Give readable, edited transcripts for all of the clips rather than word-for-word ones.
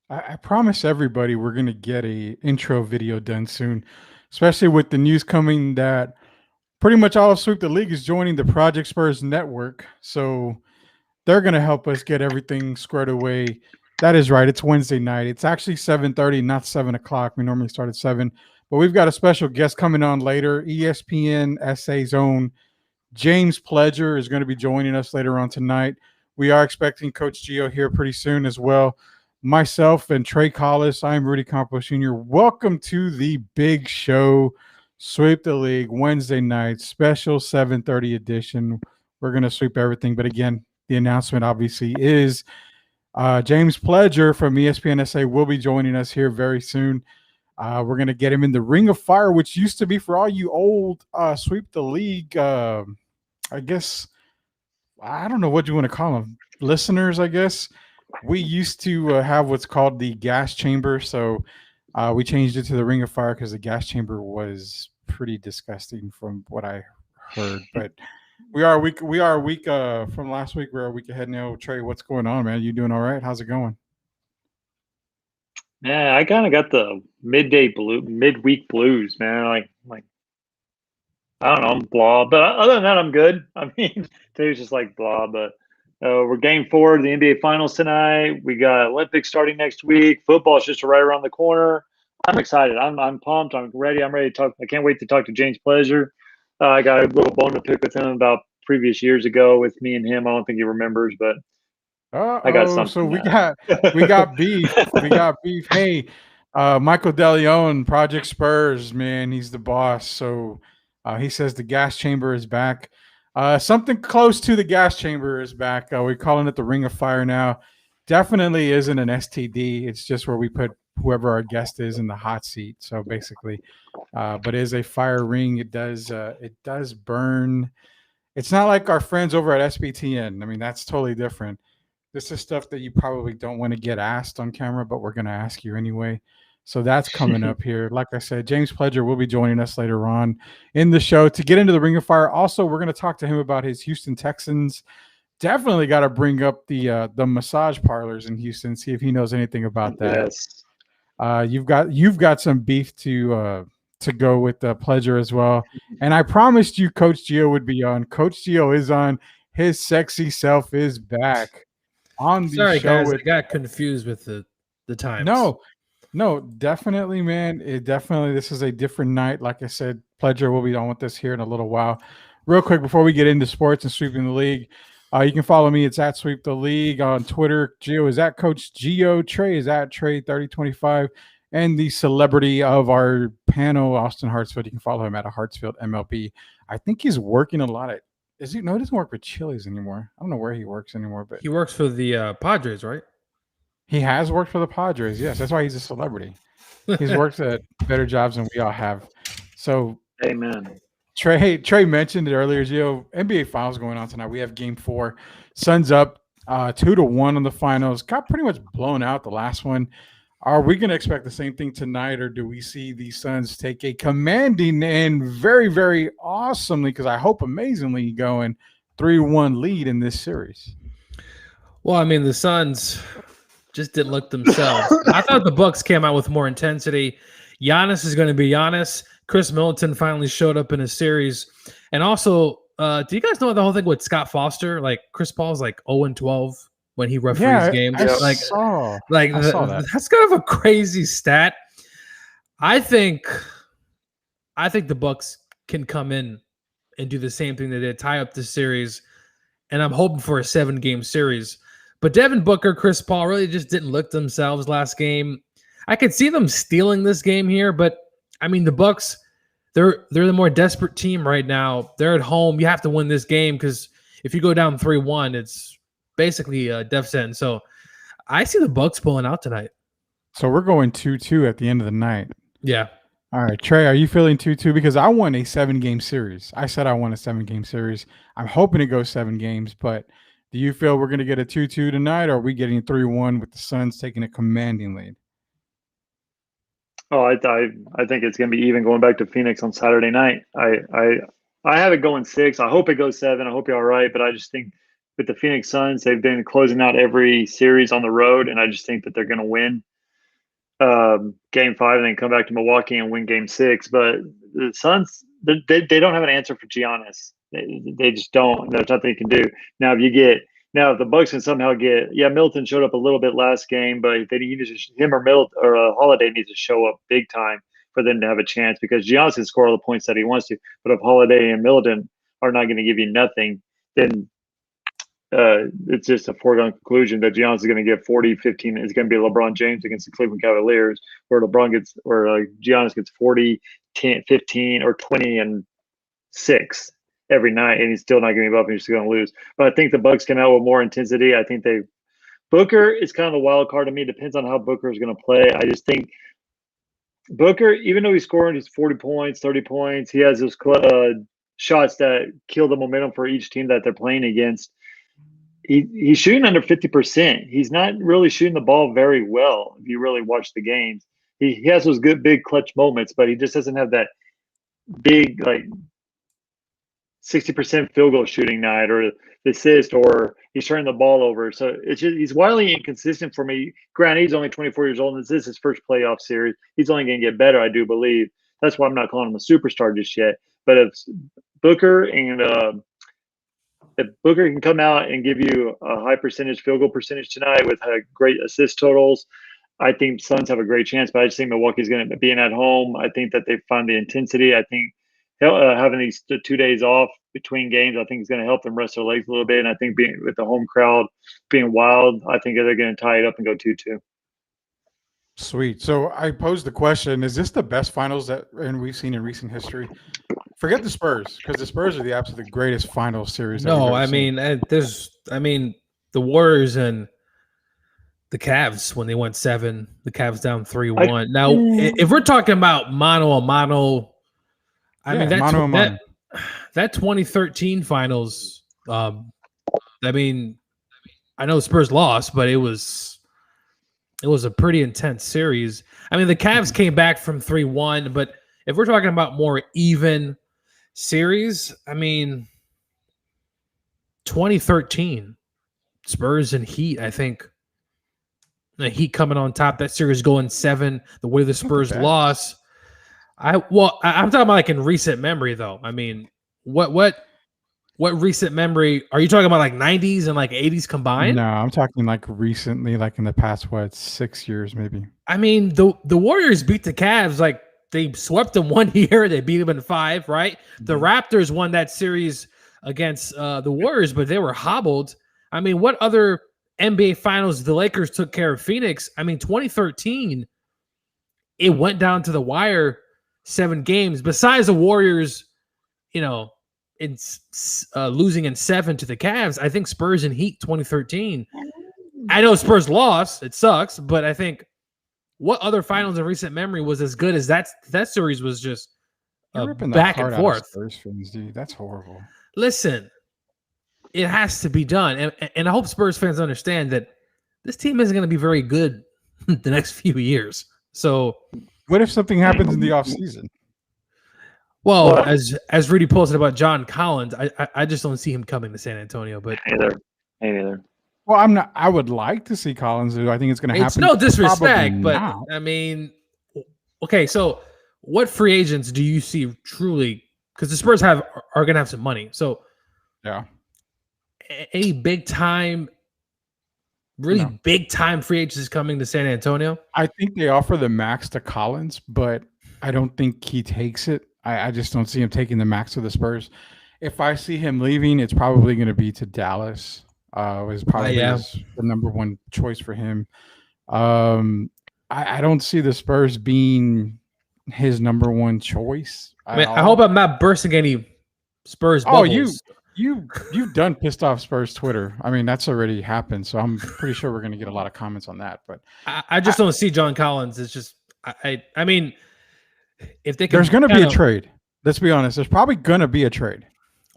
I promise everybody we're gonna get a intro video done soon, especially with the news coming that pretty much all of Sweep the League is joining the Project Spurs network. So they're gonna help us get everything squared away. That is right. It's Wednesday night. It's actually 7:30, not 7 o'clock. We normally start at 7. But we've got a special guest coming on later. ESPN SA's own James Pledger is going to be joining us later on tonight. We are expecting Coach Gio here pretty soon as well. Myself and Trey Collis, I'm Rudy Campos Jr. Welcome to the big show, Sweep the League, Wednesday night, special 7:30 edition. We're going to sweep everything. But again, the announcement obviously is James Pledger from ESPN SA will be joining us here very soon. We're going to get him in the Ring of Fire, which used to be for all you old Sweep the League I guess I don't know what you want to call them, listeners. I guess we used to have what's called the gas chamber, so we changed it to the Ring of Fire because the gas chamber was pretty disgusting from what I heard. But we are a week from last week. We're a week ahead now. Trey, what's going on, man? You doing all right? How's it going? Yeah, I kind of got the midweek blues, man. Like I don't know, I'm blah. But other than that, I'm good. I mean, today's just like blah. But we're game 4 of the NBA Finals tonight. We got Olympics starting next week. Football's just right around the corner. I'm excited. I'm pumped. I'm ready. I'm ready to talk. I can't wait to talk to James Pleasure. I got a little bone to pick with him about previous years ago with me and him. I don't think he remembers, but I got So something. we got beef. We got beef. Hey, Michael DeLeon, Project Spurs, man, he's the boss. So he says the gas chamber is back. Something close to the gas chamber is back. We're calling it the Ring of Fire now. Definitely isn't an STD. It's just where we put whoever our guest is in the hot seat. So basically, but it is a fire ring. It does burn. It's not like our friends over at SBTN. I mean, that's totally different. This is stuff that you probably don't want to get asked on camera, but we're going to ask you anyway. So that's coming up here. Like I said, James Pledger will be joining us later on in the show to get into the Ring of Fire. Also, we're going to talk to him about his Houston Texans. Definitely got to bring up the massage parlors in Houston. See if he knows anything about that. Yes. You've got some beef to go with the Pledger as well. And I promised you Coach Gio would be on. Coach Gio is on. His sexy self is back on the Sorry, show guys, with I got confused with the times. no, definitely, man. This is a different night. Like I said, Pledger will be on with us here in a little while. Real quick before we get into sports and sweeping the league, you can follow me. It's at Sweep the League on Twitter. Gio is at Coach Gio. Trey is at Trey 3025, and the celebrity of our panel, Austin Hartsfield. You can follow him at a Hartsfield MLB. I think he's working a lot at. Is he? No, he doesn't work with Chili's anymore. I don't know where he works anymore, but He works for the Padres, right? he has worked for the Padres. Yes, that's why he's a celebrity. He's worked at better jobs than we all have. So Amen. Trey mentioned it earlier. Gio, NBA Finals going on tonight. We have Game 4. Suns up 2-1 on the finals. Got pretty much blown out the last one. Are we going to expect the same thing tonight, or do we see the Suns take a commanding and very, very awesomely, because I hope amazingly, going 3-1 lead in this series? Well, I mean, the Suns just didn't look themselves. I thought the Bucks came out with more intensity. Giannis is going to be Giannis. Chris Middleton finally showed up in a series. And also, do you guys know the whole thing with Scott Foster? Like, Chris Paul's like 0-12 when he referees games. I saw that. That's kind of a crazy stat. I think the Bucks can come in and do the same thing they did, tie up the series, and I'm hoping for a 7-game series. But Devin Booker, Chris Paul really just didn't look themselves last game. I could see them stealing this game here, but I mean the Bucks, they're the more desperate team right now. They're at home. You have to win this game because if you go down 3-1, it's basically a death sentence. So I see the Bucks pulling out tonight. So we're going 2-2 at the end of the night. Yeah. All right, Trey, are you feeling 2-2? Because I want a 7-game series. I said I want a 7-game series. I'm hoping it goes 7 games, but do you feel we're going to get a 2-2 tonight, or are we getting 3-1 with the Suns taking a commanding lead? Oh, I think it's going to be even going back to Phoenix on Saturday night. I have it going 6. I hope it goes 7. I hope you're all right. But I just think with the Phoenix Suns, they've been closing out every series on the road, and I just think that they're going to win. Game 5 and then come back to Milwaukee and win Game 6. But the Suns, they don't have an answer for Giannis. They just don't. There's nothing you can do. Now, if the Bucks can somehow Milton showed up a little bit last game, but him or Milton or Holiday needs to show up big time for them to have a chance, because Giannis can score all the points that he wants to. But if Holiday and Milton are not going to give you nothing, then it's just a foregone conclusion that Giannis is going to get 40, 15. It's going to be LeBron James against the Cleveland Cavaliers, where Giannis gets 40, 10, 15, or 20 and 6 every night, and he's still not going to give up, and he's still going to lose. But I think the Bucks come out with more intensity. I think Booker is kind of the wild card to me. Depends on how Booker is going to play. I just think Booker, even though he's scoring his 40 points, 30 points, he has those shots that kill the momentum for each team that they're playing against. He's shooting under 50%. He's not really shooting the ball very well if you really watch the games. He has those good big clutch moments, but he just doesn't have that big 60% field goal shooting night or the assist, or he's turning the ball over. So he's wildly inconsistent for me. Granted, he's only 24 years old, and this is his first playoff series. He's only going to get better, I do believe. That's why I'm not calling him a superstar just yet. But if Booker can come out and give you a high field goal percentage tonight with great assist totals, I think Suns have a great chance. But I just think Milwaukee's going to be at home. I think that they find the intensity. I think having these 2 days off between games, I think is going to help them rest their legs a little bit. And I think being with the home crowd being wild, I think they're going to tie it up and go 2-2. Sweet. So I posed the question: is this the best finals that we've seen in recent history? Forget the Spurs, because the Spurs are the absolute greatest final series. No, I mean, the Warriors and the Cavs when they went 7, the Cavs down 3-1. Now, if we're talking about mano a mano, that 2013 finals. I know Spurs lost, but it was a pretty intense series. I mean, the Cavs came back from 3-1, but if we're talking about more even series, I mean, 2013 Spurs and Heat, I think the Heat coming on top, that series going 7, the way the Spurs lost. I'm talking about in recent memory though. I mean, what recent memory are you talking about, 90s and 80s combined? No, I'm talking recently, in the past 6 years maybe. I mean, the Warriors beat the Cavs, they swept them 1 year, they beat them in 5, right? Mm-hmm. The Raptors won that series against the Warriors, but they were hobbled. I mean, what other NBA Finals the Lakers took care of Phoenix? I mean, 2013, it went down to the wire, 7 games. Besides the Warriors, in losing in 7 to the Cavs, I think Spurs and Heat 2013. I know Spurs lost; it sucks, but I think what other finals in recent memory was as good as that series was just back and forth. Spurs fans, dude, that's horrible. Listen, it has to be done, and I hope Spurs fans understand that this team isn't going to be very good the next few years. So, what if something happens in the offseason? Well, as Rudy posted about John Collins, I just don't see him coming to San Antonio. But either. Well, I'm not. I would like to see Collins do. I think it's going to happen. It's no disrespect, but I mean, okay. So, what free agents do you see truly? Because the Spurs are going to have some money. So, yeah, any big time, big time free agents coming to San Antonio? I think they offer the max to Collins, but I don't think he takes it. I just don't see him taking the max to the Spurs. If I see him leaving, it's probably going to be to Dallas. Was probably the number one choice for him. I don't see the Spurs being his number one choice. I hope I'm not bursting any Spurs bubbles. Oh, you've done pissed off Spurs Twitter. I mean, that's already happened. So I'm pretty sure we're going to get a lot of comments on that. But I just don't see John Collins. It's just I mean, if they can, there's going to be a trade. Let's be honest. There's probably going to be a trade.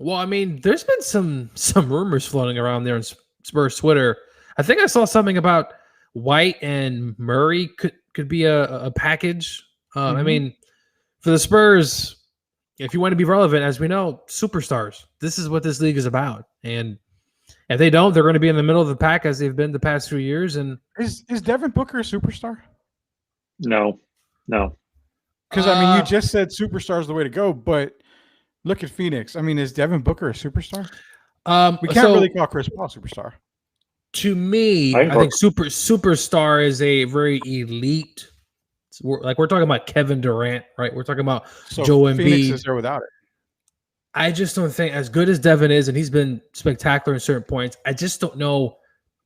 Well, I mean, there's been some rumors floating around there on Spurs Twitter. I think I saw something about White and Murray could be a package. I mean, for the Spurs, if you want to be relevant, as we know, superstars. This is what this league is about. And if they don't, they're going to be in the middle of the pack as they've been the past few years. And is Devin Booker a superstar? No. Because I mean, you just said superstar is the way to go, but look at Phoenix. I mean, is Devin Booker a superstar? We can't really call Chris Paul a superstar. To me, I think superstar is a very elite. We're talking about Kevin Durant, right? We're talking about Joe Embiid. Phoenix is there without it. I just don't think, as good as Devin is, and he's been spectacular in certain points, I just don't know.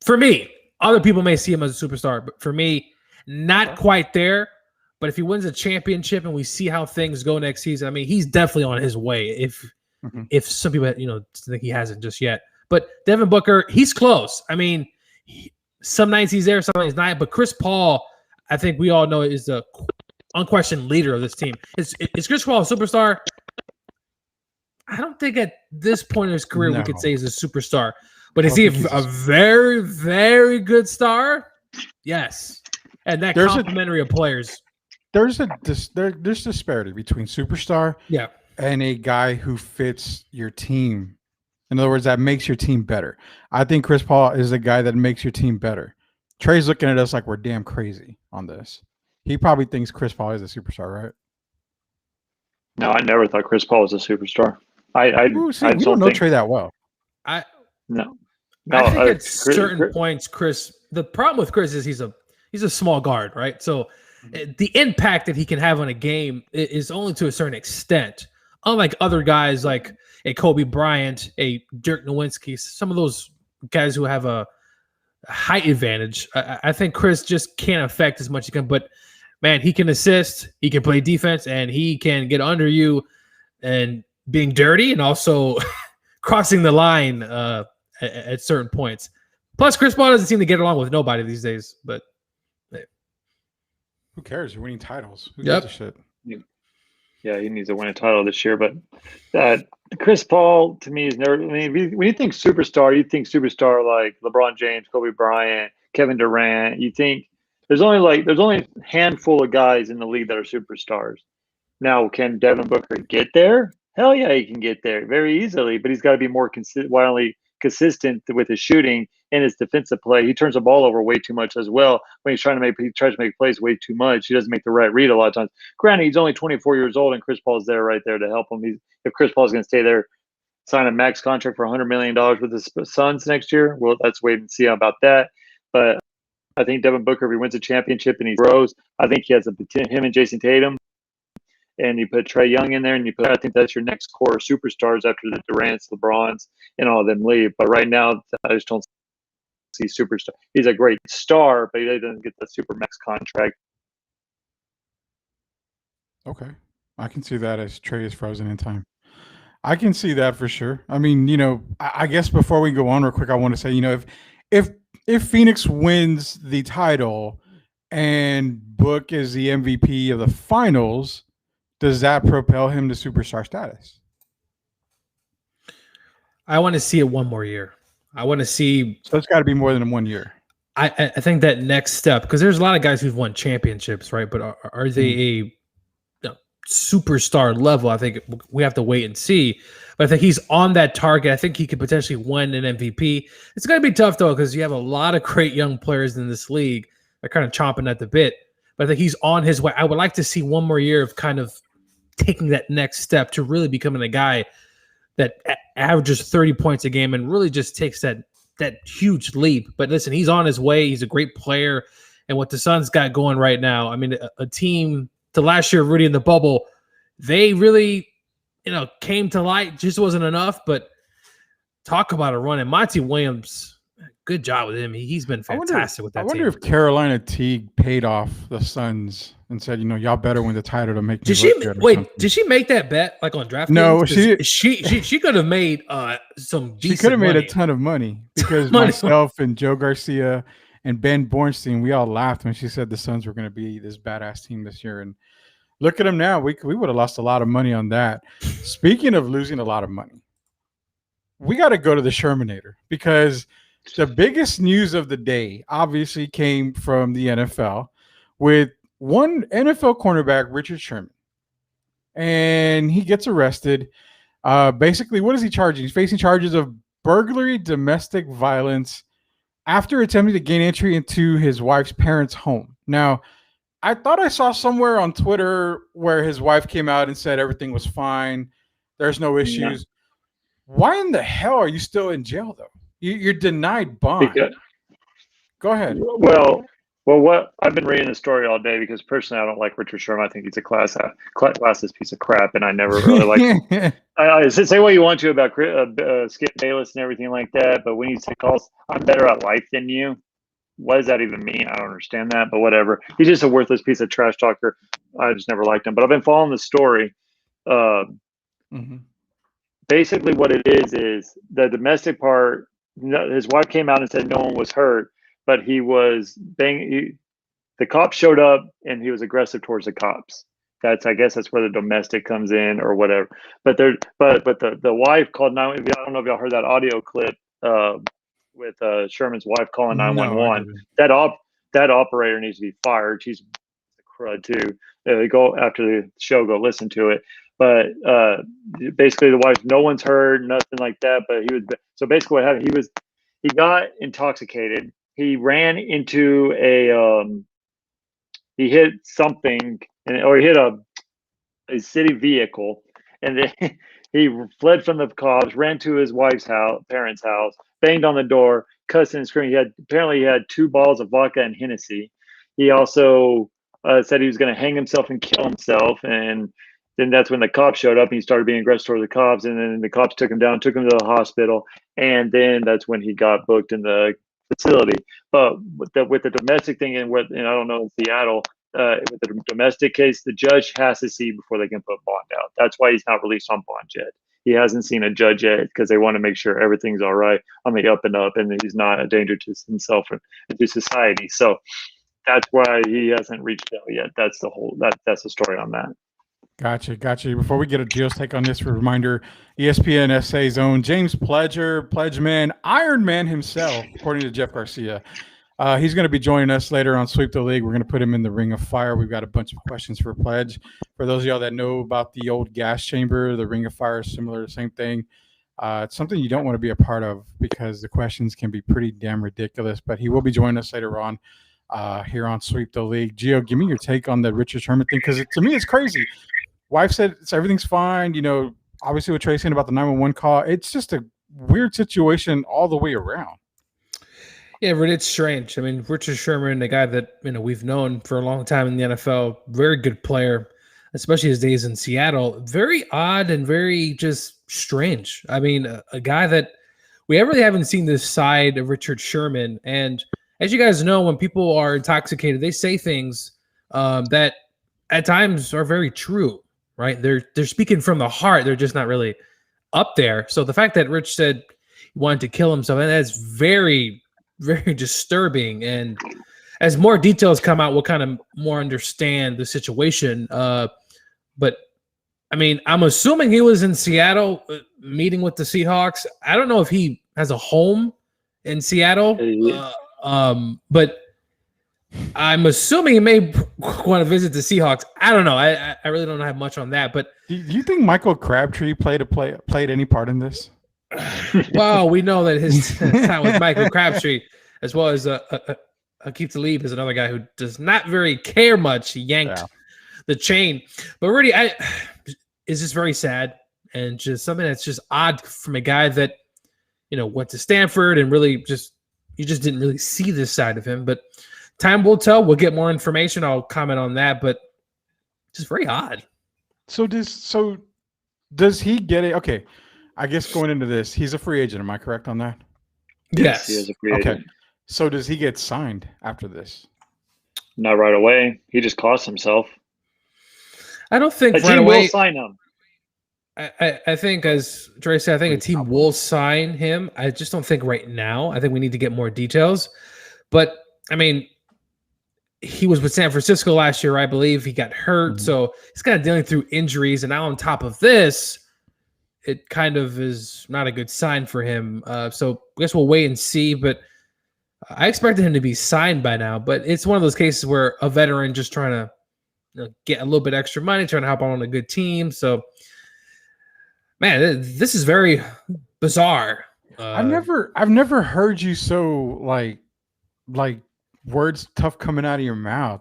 For me, other people may see him as a superstar, but for me, not quite there. But if he wins a championship and we see how things go next season, I mean, he's definitely on his way. If some people, think he hasn't just yet. But Devin Booker, he's close. I mean, some nights he's there, some nights he's not. But Chris Paul, I think we all know, is the unquestioned leader of this team. Is Chris Paul a superstar? I don't think at this point in his career we could say he's a superstar. But is he a very, very good star? Yes. And that complementary of players. There's disparity between superstar and a guy who fits your team. In other words, that makes your team better. I think Chris Paul is a guy that makes your team better. Trey's looking at us like we're damn crazy on this. He probably thinks Chris Paul is a superstar, right? No, I never thought Chris Paul was a superstar. I don't know Trey that well. I think at certain points, Chris. The problem with Chris is he's a small guard, right? So the impact that he can have on a game is only to a certain extent. Unlike other guys like a Kobe Bryant, a Dirk Nowitzki, some of those guys who have a height advantage, I think Chris just can't affect as much as he can. But man, he can assist, he can play defense, and he can get under you and being dirty and also crossing the line at certain points. Plus, Chris Paul doesn't seem to get along with nobody these days. But who cares? You're winning titles. Who gives a shit? Yeah, he needs to win a title this year. But Chris Paul, to me, is never. I mean, when you think superstar, you think superstar like LeBron James, Kobe Bryant, Kevin Durant. You think there's only a handful of guys in the league that are superstars. Now, can Devin Booker get there? Hell yeah, he can get there very easily. But he's got to be more consistent with his shooting and his defensive play. He turns the ball over way too much as well. When he tries to make plays way too much. He doesn't make the right read a lot of times. Granted, he's only 24 years old, and Chris Paul's there right there to help him. If Chris Paul's going to stay there, sign a max contract for $100 million with the Suns next year, well, let's wait and see about that. But I think Devin Booker, if he wins a championship and he grows, I think he has him and Jason Tatum. And you put Trae Young in there, and I think that's your next core superstars after the Durants, LeBrons, and all of them leave. But right now, I just don't see superstar. He's a great star, but he doesn't get the super max contract. Okay, I can see that as Trae is frozen in time. I can see that for sure. I mean, I guess before we go on real quick, I want to say, if Phoenix wins the title and Book is the MVP of the finals, does that propel him to superstar status? I want to see it one more year. I want to see. So it's got to be more than 1 year. I think that next step, because there's a lot of guys who've won championships, right? But are they a superstar level? I think we have to wait and see. But I think he's on that target. I think he could potentially win an MVP. It's going to be tough, though, because you have a lot of great young players in this league. They're kind of chomping at the bit. But I think he's on his way. I would like to see one more year of kind of taking that next step to really becoming a guy that averages 30 points a game and really just takes that huge leap. But listen, he's on his way. He's a great player. And what the Suns got going right now, I mean, a team to last year, Rudy in the bubble, they really, came to light. Just wasn't enough. But talk about a run. And Monty Williams, good job with him. He's been fantastic with that team. I wonder if Carolina Teague paid off the Suns and said, y'all better win the title to make me look good. Wait, did she make that bet like on DraftKings? No, she could have made some decent She could have made money. a ton of money because myself and Joe Garcia and Ben Bornstein, we all laughed when she said the Suns were going to be this badass team this year. And look at them now. We would have lost a lot of money on that. Speaking of losing a lot of money, we got to go to the SHERMA-NATOR because the biggest news of the day obviously came from the NFL with one NFL cornerback, Richard Sherman, and he gets arrested. Basically, what is he charging? He's facing charges of burglary, domestic violence after attempting to gain entry into his wife's parents' home. Now, I thought I saw somewhere on Twitter where his wife came out and said everything was fine. There's no issues. Why in the hell are you still in jail though? You're denied bond. Because, Go ahead. well, what I've been reading the story all day because personally I don't like Richard Sherman. I think he's a classless piece of crap, and I never really liked. I say what you want to about Skip Bayless and everything like that, but when he calls, "I'm better at life than you," what does that even mean? I don't understand that, but whatever. He's just a worthless piece of trash talker. I just never liked him. But I've been following the story. Basically, what it is the domestic part. His wife came out and said no one was hurt, but he was banging. The cops showed up, and he was aggressive towards the cops. I guess that's where the domestic comes in or whatever. But the wife called 911. I don't know if y'all heard that audio clip with Sherman's wife calling 911. That operator needs to be fired. She's a crud too. Go after the show, go listen to it. But basically, the wife, no one's heard, nothing like that. But so basically what happened. He got intoxicated. He ran into he hit something, or he hit a city vehicle, and then he fled from the cops, ran to his wife's parents' house, banged on the door, cussing and screaming. Apparently he had 2 bottles of vodka and Hennessy. He also said he was going to hang himself and kill himself, and then that's when the cops showed up and he started being aggressive toward the cops, and then the cops took him down, took him to the hospital, and then that's when he got booked in the facility. But with the domestic thing, and I don't know, in Seattle, with the domestic case, the judge has to see before they can put bond out. That's why he's not released on bond yet. He hasn't seen a judge yet because they want to make sure everything's all right on the up and up, and he's not a danger to himself and to society. So that's why he hasn't reached out yet. That's the story on that. Gotcha. Before we get a Gio's take on this, for a reminder, ESPN SA's own James Pledgeman, Iron Man himself, according to Jeff Garcia. He's going to be joining us later on Sweep the League. We're going to put him in the ring of fire. We've got a bunch of questions for Pledge. For those of y'all that know about the old gas chamber, the ring of fire is similar, same thing. It's something you don't want to be a part of because the questions can be pretty damn ridiculous. But he will be joining us later on here on Sweep the League. Gio, give me your take on the Richard Sherman thing, because to me it's crazy. Wife said everything's fine. Obviously what Trey's saying about the 911 call, it's just a weird situation all the way around. Yeah, but it's strange. I mean, Richard Sherman, the guy that we've known for a long time in the NFL, very good player, especially his days in Seattle. Very odd and very just strange. I mean, a guy that we really haven't seen this side of Richard Sherman. And as you guys know, when people are intoxicated, they say things that at times are very true. Right? They're speaking from the heart. They're just not really up there. So the fact that Rich said he wanted to kill himself, and that's very, very disturbing. And as more details come out, we'll kind of more understand the situation. But I mean, I'm assuming he was in Seattle meeting with the Seahawks. I don't know if he has a home in Seattle, but I'm assuming he may want to visit the Seahawks. I don't know. I really don't have much on that. But do you think Michael Crabtree played any part in this? Well, we know that his time with Michael Crabtree, as well as Aqib Talib, is another guy who does not very care much. He yanked the chain. But really, it's just very sad and just something that's just odd from a guy that went to Stanford and really you just didn't really see this side of him. But time will tell. We'll get more information. I'll comment on that, but just very odd. So does he get it? Okay, I guess going into this, he's a free agent. Am I correct on that? Yes, he is a free agent. Okay, so does he get signed after this? Not right away. He just cost himself. I don't think a right team away. Will sign him. I think, as Dre said, I think a team will sign him. I just don't think right now. I think we need to get more details. But I mean, he was with San Francisco last year, I believe. He got hurt, so he's kind of dealing through injuries. And now on top of this, it kind of is not a good sign for him. So I guess we'll wait and see. But I expected him to be signed by now. But it's one of those cases where a veteran just trying to get a little bit extra money, trying to help out on a good team. So, man, this is very bizarre. I've never heard you so like words tough coming out of your mouth.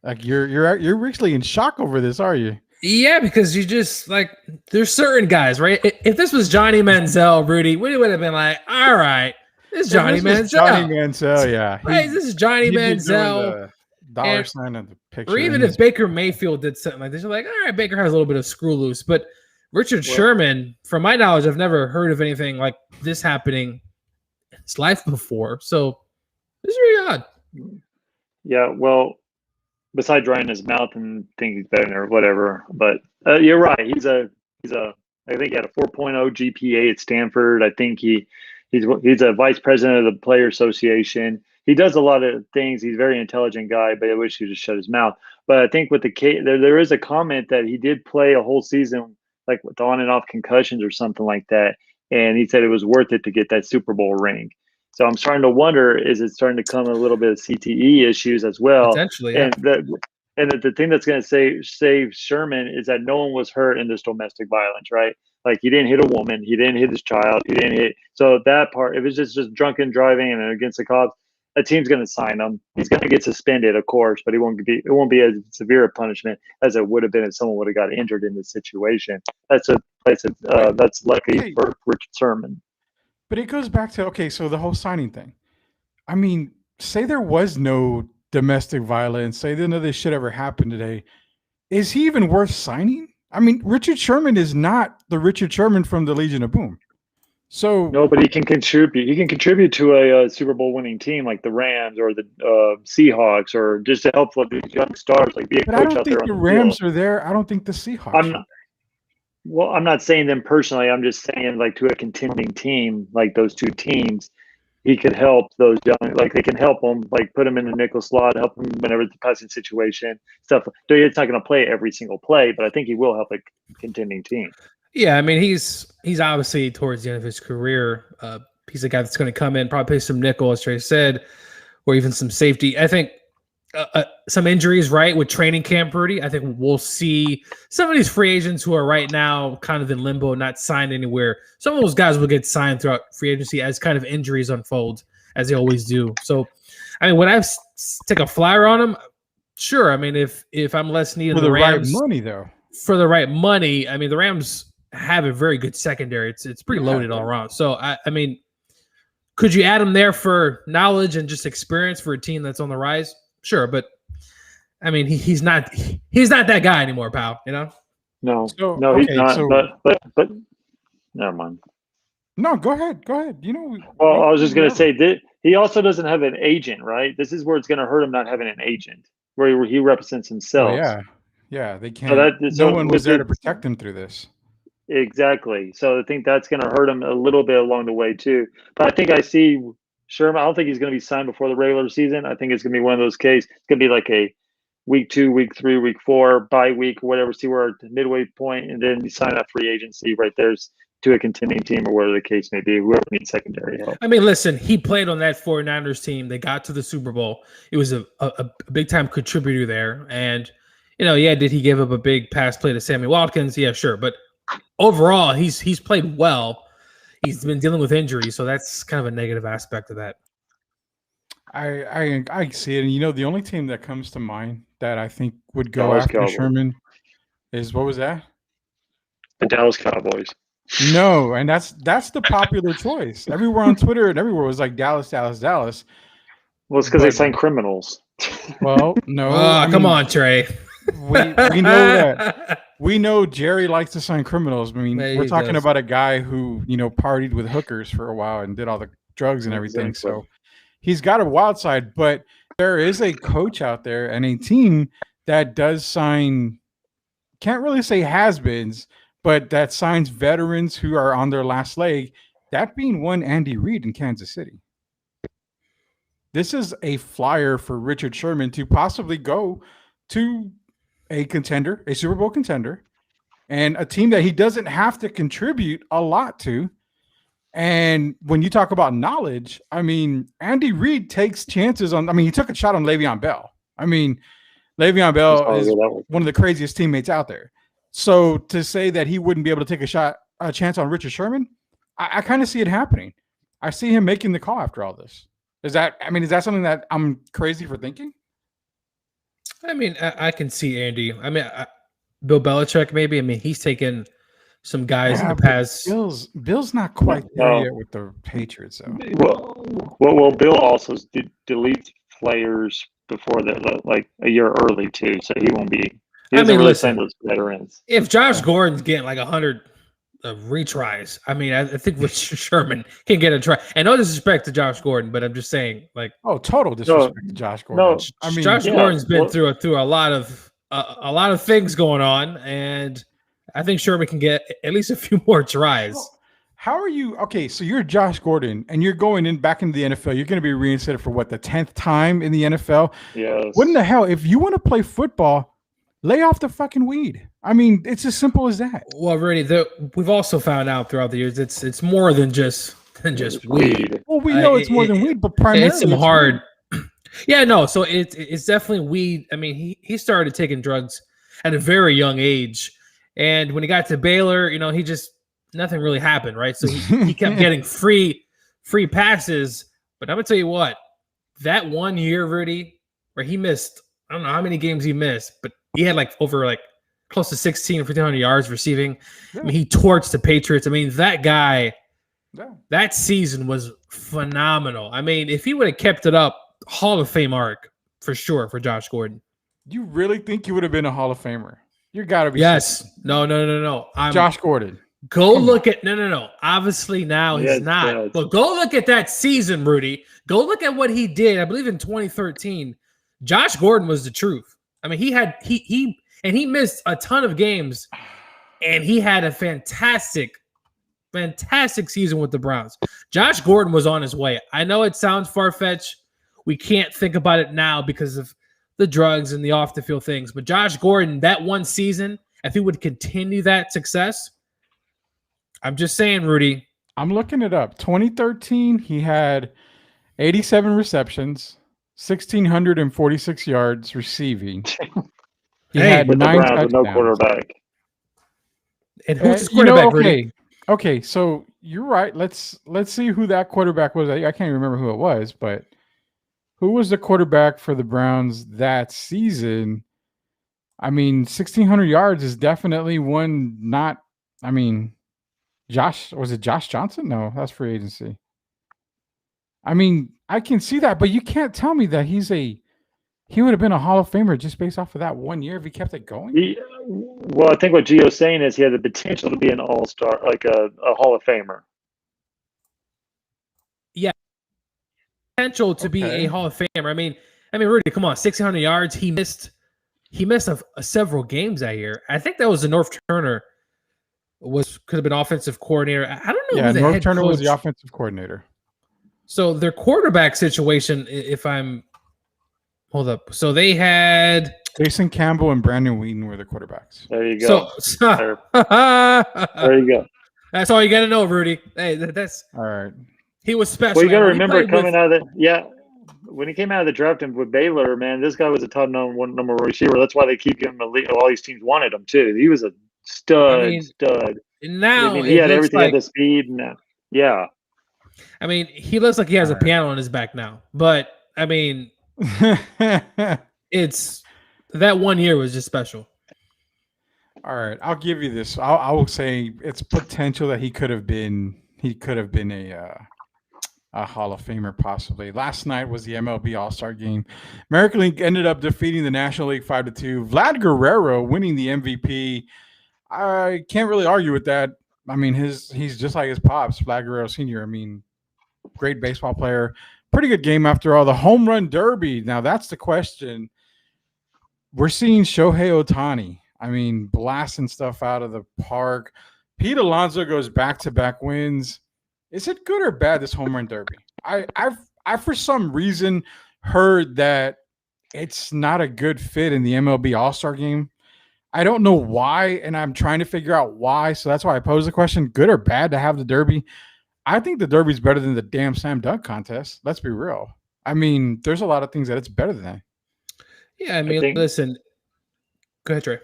Like you're actually in shock over this, are you? Yeah, because you just like there's certain guys, right? If this was Johnny Manziel, Rudy, we would have been like, all right, this is Johnny Manziel. Johnny Manziel, yeah. Right, this is Johnny He'd be doing Manziel. the dollar sign of the picture. Or even if Baker Mayfield did something like this, you're like, all right, Baker has a little bit of screw loose. But Richard Sherman, from my knowledge, I've never heard of anything like this happening in his life before. So it's really odd. Yeah, well, besides drying his mouth and think he's better or whatever, but you're right. I think he had a 4.0 GPA at Stanford. I think he's a vice president of the Player Association. He does a lot of things. He's a very intelligent guy, but I wish he'd just shut his mouth. But I think with there is a comment that he did play a whole season, like with on and off concussions or something like that, and he said it was worth it to get that Super Bowl ring. So I'm starting to wonder: is it starting to come a little bit of CTE issues as well? Potentially, yeah. And the thing that's going to save Sherman is that no one was hurt in this domestic violence, right? Like he didn't hit a woman, he didn't hit his child, he didn't hit. So that part, if it's just drunken driving and against the cops, a team's going to sign him. He's going to get suspended, of course, but it won't be as severe a punishment as it would have been if someone would have got injured in this situation. That's lucky for Richard Sherman. But it goes back to, okay, so the whole signing thing. I mean, say there was no domestic violence, say none of this shit ever happened today. Is he even worth signing? I mean, Richard Sherman is not the Richard Sherman from the Legion of Boom. So no, but he can contribute. He can contribute to a Super Bowl winning team like the Rams or the Seahawks, or just to help these young stars, like be a coach out there. I don't think the Rams are there. I don't think the Seahawks. I'm not saying them personally. I'm just saying, like, to a contending team, like those two teams, he could help those young, like they can help them, like put them in the nickel slot, help them whenever it's a passing situation, stuff. It's not going to play every single play, but I think he will help a contending team. Yeah, I mean, he's obviously towards the end of his career. He's a guy that's going to come in, probably play some nickel, as Trey said, or even some safety. I think some injuries, right, with training camp, Rudy. I think we'll see some of these free agents who are right now kind of in limbo, not signed anywhere. Some of those guys will get signed throughout free agency as kind of injuries unfold, as they always do. So, I mean, would I take a flyer on him? Sure. I mean, if I'm less needed, for the Rams, right money, though. For the right money, I mean, the Rams have a very good secondary. It's pretty loaded all around. So, I mean, could you add him there for knowledge and just experience for a team that's on the rise? Sure, but I mean, he's not that guy anymore, pal. You know? No, he's not. So, but never mind. No, go ahead. You know. Well, I was just gonna say that he also doesn't have an agent, right? This is where it's gonna hurt him not having an agent, where he represents himself. Oh, yeah, they can't. No one was there to protect him through this. Exactly. So I think that's gonna hurt him a little bit along the way too. But I think I see Sherman. I don't think he's going to be signed before the regular season. I think it's going to be one of those cases. It's going to be like a week 2, week 3, week 4, bye week, or whatever. See where at the midway point, and then you sign up free agency right there's to a contending team or whatever the case may be. Whoever needs secondary help. I mean, listen, he played on that 49ers team. They got to the Super Bowl. It was a big time contributor there. And did he give up a big pass play to Sammy Watkins? Yeah, sure. But overall, he's played well. He's been dealing with injuries, so that's kind of a negative aspect of that. I see it. And, the only team that comes to mind that I think would go after Cowboys. Sherman is, what was that? The Dallas Cowboys. No, and that's the popular choice. Everywhere on Twitter and everywhere was like Dallas. Well, it's because they sign criminals. Well, no. Come on, Trey. We know that. We know Jerry likes to sign criminals. I mean, we're talking about a guy who, partied with hookers for a while and did all the drugs and everything. Exactly. So he's got a wild side, but there is a coach out there and a team that does sign, can't really say has-beens, but that signs veterans who are on their last leg, that being one Andy Reid in Kansas City. This is a flyer for Richard Sherman to possibly go to a contender, a Super Bowl contender, and a team that he doesn't have to contribute a lot to. And when you talk about knowledge, I mean, Andy Reid takes chances on, he took a shot on Le'Veon Bell. Le'Veon Bell is one of the craziest teammates out there. So to say that he wouldn't be able to take a chance on Richard Sherman, I kind of see it happening. I see him making the call after all this. Is that something that I'm crazy for thinking? I mean, I can see Andy. I mean, Bill Belichick, maybe. I mean, he's taken some guys in the but past. Bill's not quite there yet with the Patriots, though. Well, Bill also deletes players before that, like a year early too, so he won't be. He doesn't really sign those veterans. If Josh Gordon's getting like 100 retries, I mean, I think with Sherman can get a try. And no disrespect to Josh Gordon, but I'm just saying, like, total disrespect to Josh Gordon. No, I mean, Josh Gordon's been through a lot of things going on, and I think Sherman can get at least a few more tries. How are you? Okay, so you're Josh Gordon, and you're going back into the NFL. You're going to be reinstated for what, the 10th time in the NFL? Yes. What in the hell? If you want to play football, lay off the fucking weed. I mean, it's as simple as that. Well, really, we've also found out throughout the years it's more than just weed. Well, we know it's more than weed, but primarily it's some hard. Yeah, no. So it's definitely weed. I mean, he started taking drugs at a very young age, and when he got to Baylor, he just nothing really happened, right? So he kept getting free passes. But I'm gonna tell you what, that 1 year, Rudy, where he missed, I don't know how many games he missed, but he had like over like close to 16 or 1,500 yards receiving. Yeah. I mean, he torched the Patriots. I mean, that guy, that season was phenomenal. I mean, if he would have kept it up, Hall of Fame arc for sure for Josh Gordon. You really think you would have been a Hall of Famer? You got to be. Yes. No. Josh Gordon. Go look at no. Obviously now he's not. Yes. But go look at that season, Rudy. Go look at what he did. I believe in 2013, Josh Gordon was the truth. I mean, he missed a ton of games, and he had a fantastic season with the Browns. Josh Gordon was on his way. I know it sounds far-fetched. We can't think about it now because of the drugs and the off-the-field things. But Josh Gordon, that one season, if he would continue that success, I'm just saying, Rudy. I'm looking it up. 2013, he had 87 receptions, 1,646 yards receiving. He had 9 touchdowns. No quarterback. And who's his quarterback, Rudy? Okay, so you're right. Let's see who that quarterback was. I can't even remember who it was, but who was the quarterback for the Browns that season? I mean, 1,600 yards is definitely one not – I mean, was it Josh Johnson? No, that's free agency. I mean, I can see that, but you can't tell me that he would have been a Hall of Famer just based off of that 1 year if he kept it going. Well, I think what Gio's saying is he had the potential to be an all-star, like a Hall of Famer. Yeah, potential to be a Hall of Famer. I mean, Rudy, come on, 600 yards. He missed several games that year. I think that was the North Turner could have been offensive coordinator. I don't know. Yeah, North Turner was the offensive coordinator. So their quarterback situation, hold up. So they had Jason Campbell and Brandon Wheaton were the quarterbacks. There you go. There you go. That's all you got to know, Rudy. Hey, that's all right. He was special. Well, you got to remember coming out of when he came out of the draft and with Baylor, man, this guy was a top number one receiver. That's why they keep giving him a lead. All these teams wanted him too. He was a stud. Now he had everything at the speed. Now, yeah. I mean, he looks like he has a piano on his back now. But I mean, it's that 1 year was just special. All right, I'll give you this. I will say it's potential that he could have been a Hall of Famer possibly. Last night was the MLB All-Star Game. American League ended up defeating the National League 5-2. Vlad Guerrero winning the MVP. I can't really argue with that. I mean, he's just like his pops, Vlad Guerrero Sr. I mean, great baseball player. Pretty good game after all. The home run derby. Now that's the question. We're seeing Shohei Ohtani. I mean, blasting stuff out of the park. Pete Alonso goes back-to-back wins. Is it good or bad, this home run derby? I for some reason heard that it's not a good fit in the MLB All-Star Game. I don't know why, and I'm trying to figure out why. So that's why I pose the question, good or bad to have the derby? I think the derby's better than the damn slam dunk contest. Let's be real. I mean, there's a lot of things that it's better than that. Yeah, I mean, listen. Go ahead, Trey.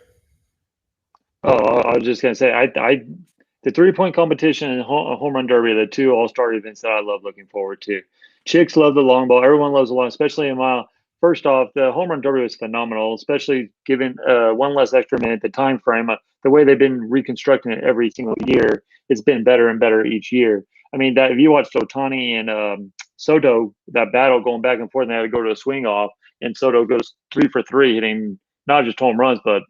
Oh, I was just going to say, the 3-point competition and home run derby are the two all-star events that I love looking forward to. Chicks love the long ball. Everyone loves the long, especially in my first off, the home run derby was phenomenal, especially given one less extra minute, the time frame, the way they've been reconstructing it every single year. It's been better and better each year. I mean, that if you watched Otani and Soto, that battle going back and forth, and they had to go to a swing off, and Soto goes 3 for 3, hitting not just home runs, but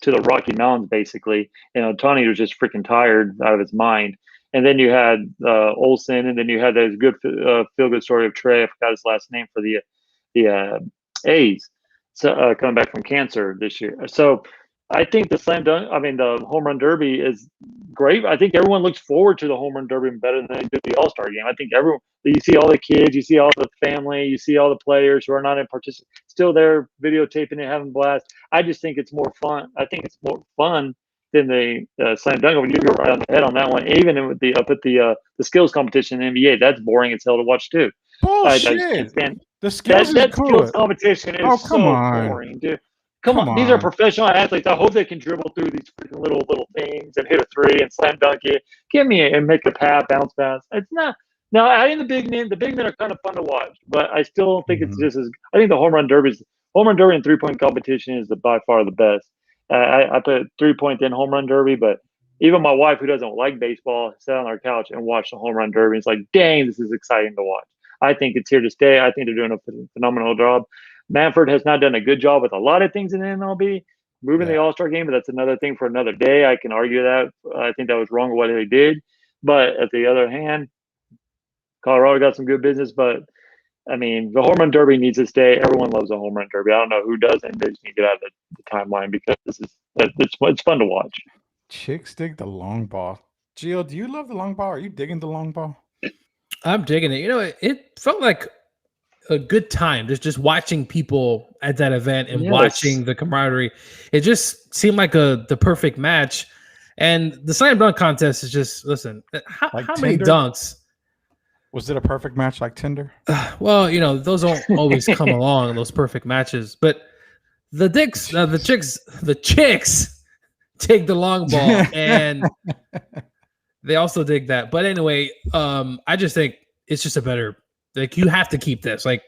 to the Rocky Mountains, basically. And Otani was just freaking tired out of his mind. And then you had Olsen, and then you had that good feel-good story of Trey. I forgot his last name for the A's. So coming back from cancer this year. So I think the home run derby is great. I think everyone looks forward to the home run derby better than they do the All-Star game. I think you see all the kids, you see all the family, you see all the players who are not in participation, still there videotaping it, having a blast. I just think it's more fun. I think it's more fun than the slam dunk. When you go right on the head on that one, even with the skills competition in the NBA, that's boring as hell to watch too. Bullshit. I can't stand the skills that is cool. skills competition is come so on. boring, dude. Come on. These are professional athletes. I hope they can dribble through these freaking little things and hit a three and slam dunk it. Give me it and make a bounce pass. It's not. Now, adding the big men are kind of fun to watch, but I still don't think it's just as. I think the home run derby and 3-point competition is by far the best. I put 3-point then home run derby, but even my wife, who doesn't like baseball, sat on our couch and watched the home run derby. It's like, dang, this is exciting to watch. I think it's here to stay. I think they're doing a phenomenal job. Manfred has not done a good job with a lot of things in the MLB, moving the All-Star game, but that's another thing for another day. I can argue that. I think that was wrong what they did. But at the other hand, Colorado got some good business. But, I mean, the home run derby needs to stay. Everyone loves a home run derby. I don't know who doesn't. They just need to get out of the timeline because it's fun to watch. Chicks dig the long ball. Gio, do you love the long ball? Are you digging the long ball? I'm digging it. It felt like a good time just watching people at that event and watching the camaraderie. It just seemed like the perfect match. And the slam dunk contest is just, listen, how many dunks? Was it a perfect match like Tinder? Well, those don't always come along, those perfect matches. But the chicks take the long ball, and they also dig that. But anyway, I just think it's just a better. Like, you have to keep this. Like,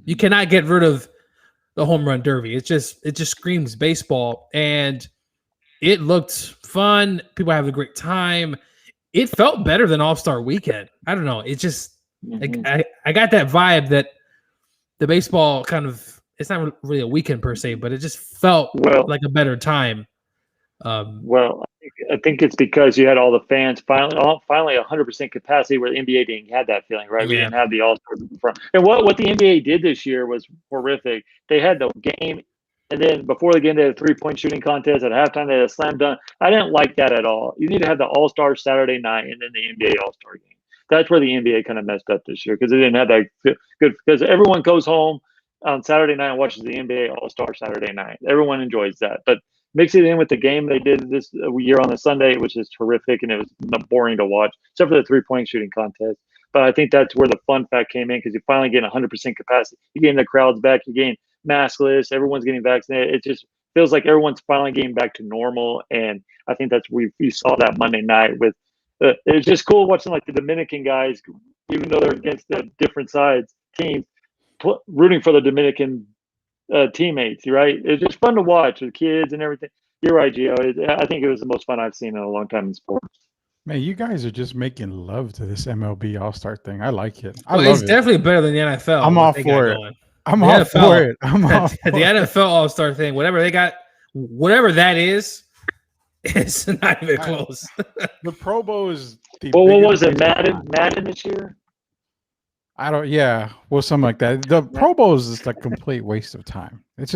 you cannot get rid of the home run derby. It just screams baseball, and it looked fun. People have a great time. It felt better than All-Star Weekend. I don't know. It just like I got that vibe that the baseball kind of, it's not really a weekend per se, but it just felt like a better time. I think it's because you had all the fans finally 100% capacity, where the NBA didn't have that feeling, right? We didn't have the All-Stars in front. And what the NBA did this year was horrific. They had the game, and then before the game, they had a 3-point shooting contest. At halftime, they had a slam dunk. I didn't like that at all. You need to have the All-Star Saturday night and then the NBA All-Star game. That's where the NBA kind of messed up this year, because they didn't have that good. Because everyone goes home on Saturday night and watches the NBA All-Star Saturday night. Everyone enjoys that, but mix it in with the game they did this year on a Sunday, which is terrific, and it was boring to watch, except for the 3-point shooting contest. But I think that's where the fun fact came in, because you finally get 100% capacity. You gain the crowds back. You gain maskless. Everyone's getting vaccinated. It just feels like everyone's finally getting back to normal, and I think that's we saw that Monday night with. It's just cool watching like the Dominican guys, even though they're against the different teams, rooting for the Dominican teammates, right? It's just fun to watch with kids and everything. You're right, Gio. I think it was the most fun I've seen in a long time in sports. Man, you guys are just making love to this MLB All-Star thing. I like it. It's definitely better than the NFL. I'm all for it. I'm all for it. The NFL All-Star thing, whatever they got, whatever that is, it's not even close. The Pro Bowl is the what was it, Madden this year? Something like that. The Pro Bowl is just a complete waste of time. It's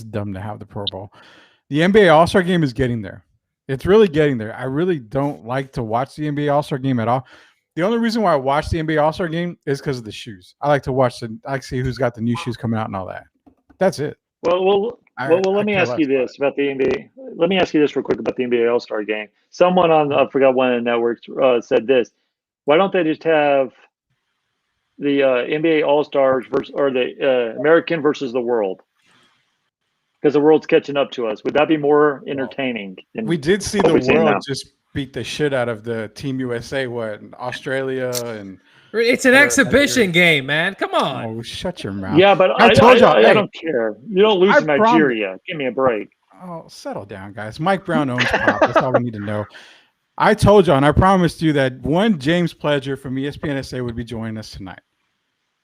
dumb to have the Pro Bowl. The NBA All-Star game is getting there. It's really getting there. I really don't like to watch the NBA All-Star game at all. The only reason why I watch the NBA All-Star game is because of the shoes. I like to see who's got the new shoes coming out and all that. That's it. Let me ask you this about the NBA. Let me ask you this real quick about the NBA All-Star game. Someone on, I forgot one of the networks said this. Why don't they just have the NBA All-Stars or the American versus the world? Because the world's catching up to us. Would that be more entertaining? We did see the world just beat the shit out of the Team USA, in Australia and It's an whatever exhibition country. game, man. Come on. Oh, shut your mouth. Yeah, but I told y'all, I hey, don't care. You don't lose I to Nigeria. Give me a break. Oh, settle down, guys. Mike Brown owns Pop. That's all we need to know. I told y'all, and I promised you that one James Pledger from ESPN SA would be joining us tonight.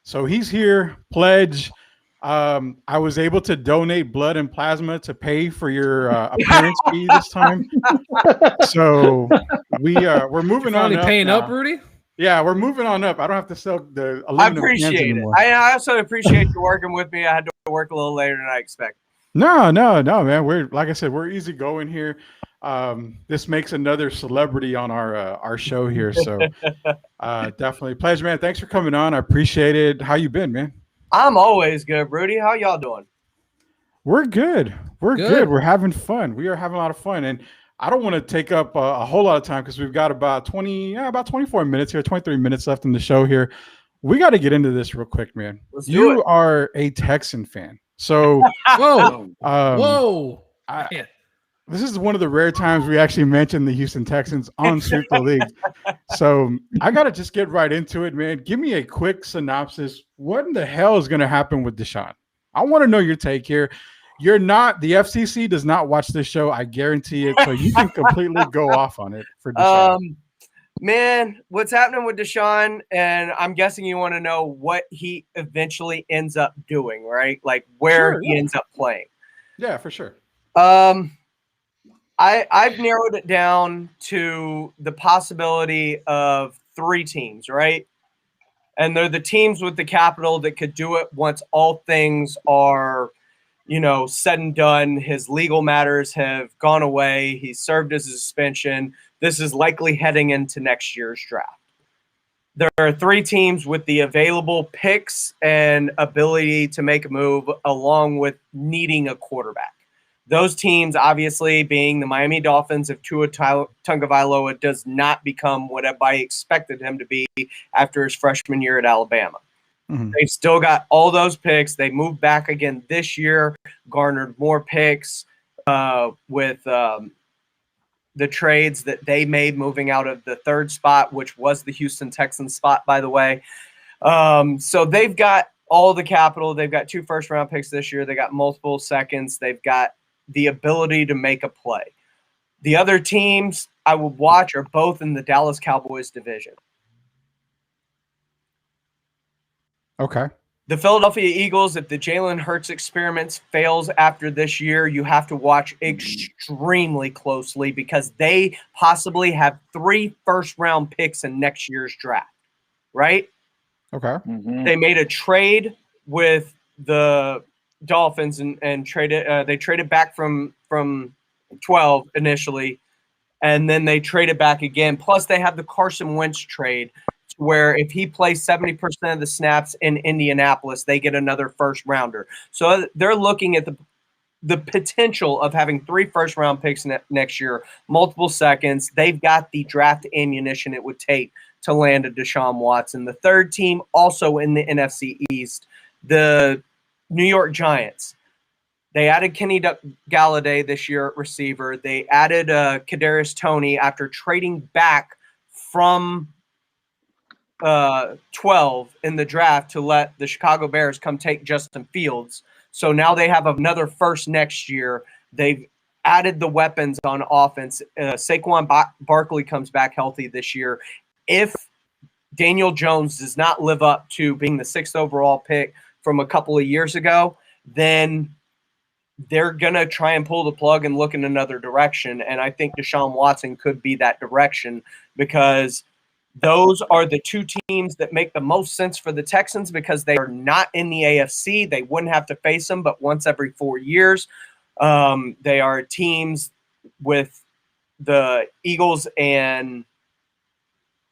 So he's here. Pledge. I was able to donate blood and plasma to pay for your appearance fee this time. So we're moving on. Finally up paying now. up, Rudy. Yeah, we're moving on up. I don't have to sell the aluminum I cans appreciate it. anymore. I also appreciate you working with me. I had to work a little later than I expected. No, man. We're like I said, we're easy going here. This makes another celebrity on our show here. So definitely pleasure, man. Thanks for coming on. I appreciate it. How you been, man? I'm always good, Rudy. How y'all doing? We're good. We're good. We're having fun. We are having a lot of fun. And I don't want to take up a whole lot of time because we've got about 24 minutes here, 23 minutes left in the show here. We got to get into this real quick, man. Let's do it. You are a Texan fan. So Whoa. This is one of the rare times we actually mention the Houston Texans on Sweep the League. So I got to just get right into it, man. Give me a quick synopsis. What in the hell is going to happen with Deshaun? I want to know your take here. You're not, the FCC does not watch this show. I guarantee it. So you can completely go off on it for Deshaun. Man, what's happening with Deshaun? And I'm guessing you want to know what he eventually ends up doing, right? Like where he ends up playing. Yeah, for sure. I've narrowed it down to the possibility of 3 teams, right? And they're the teams with the capital that could do it once all things are, said and done. His legal matters have gone away. He served his suspension. This is likely heading into next year's draft. There are 3 teams with the available picks and ability to make a move along with needing a quarterback. Those teams, obviously, being the Miami Dolphins, if Tua Tagovailoa does not become what everybody expected him to be after his freshman year at Alabama. Mm-hmm. They've still got all those picks. They moved back again this year, garnered more picks with the trades that they made moving out of the 3rd spot, which was the Houston Texans spot, by the way. So they've got all the capital. They've got 2 first-round picks this year. They got multiple seconds. They've got the ability to make a play. The other teams I would watch are both in the Dallas Cowboys division. Okay. The Philadelphia Eagles, if the Jalen Hurts experiments fails after this year, you have to watch extremely closely because they possibly have 3 first-round picks in next year's draft, right? Okay. Mm-hmm. They made a trade with the Dolphins and traded. They traded back from 12 initially, and then they traded back again. Plus, they have the Carson Wentz trade, where if he plays 70% of the snaps in Indianapolis, they get another first rounder. So they're looking at the potential of having 3 first-round picks next year, multiple seconds. They've got the draft ammunition it would take to land a Deshaun Watson. The 3rd team, also in the NFC East, the New York Giants. They added Kenny Galladay this year at receiver. They added Kadarius Toney after trading back from 12 in the draft to let the Chicago Bears come take Justin Fields. So now they have another first next year. They've added the weapons on offense. Saquon Barkley comes back healthy this year. If Daniel Jones does not live up to being the 6th overall pick from a couple of years ago, then they're going to try and pull the plug and look in another direction. And I think Deshaun Watson could be that direction because those are the 2 teams that make the most sense for the Texans because they are not in the AFC. They wouldn't have to face them, but once every 4 years. They are teams with the Eagles and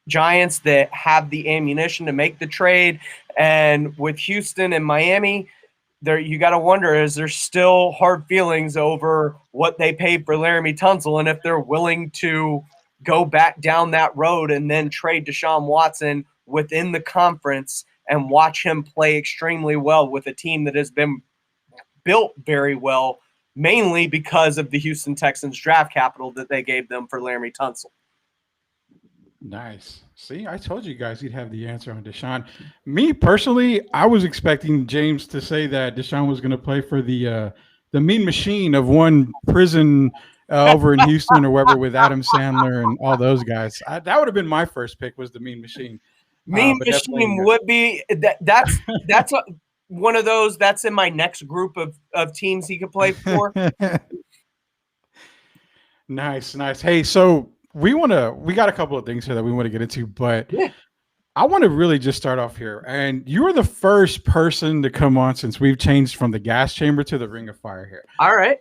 Giants that have the ammunition to make the trade. And with Houston and Miami, there you got to wonder, is there still hard feelings over what they paid for Laramie Tunsil and if they're willing to go back down that road and then trade Deshaun Watson within the conference and watch him play extremely well with a team that has been built very well, mainly because of the Houston Texans draft capital that they gave them for Laramie Tunsil. Nice. See, I told you guys he'd have the answer on Deshaun. Me personally, I was expecting James to say that Deshaun was going to play for the Mean Machine of one prison over in Houston or wherever with Adam Sandler and all those guys. That would have been my first pick, was the Mean Machine. Mean But Machine definitely, would be that's one of those that's in my next group of teams he could play for. Nice. Hey, so we got a couple of things here that we want to get into, but Yeah. I want to really just start off here. And you were the first person to come on since we've changed from the gas chamber to the Ring of Fire here. All right.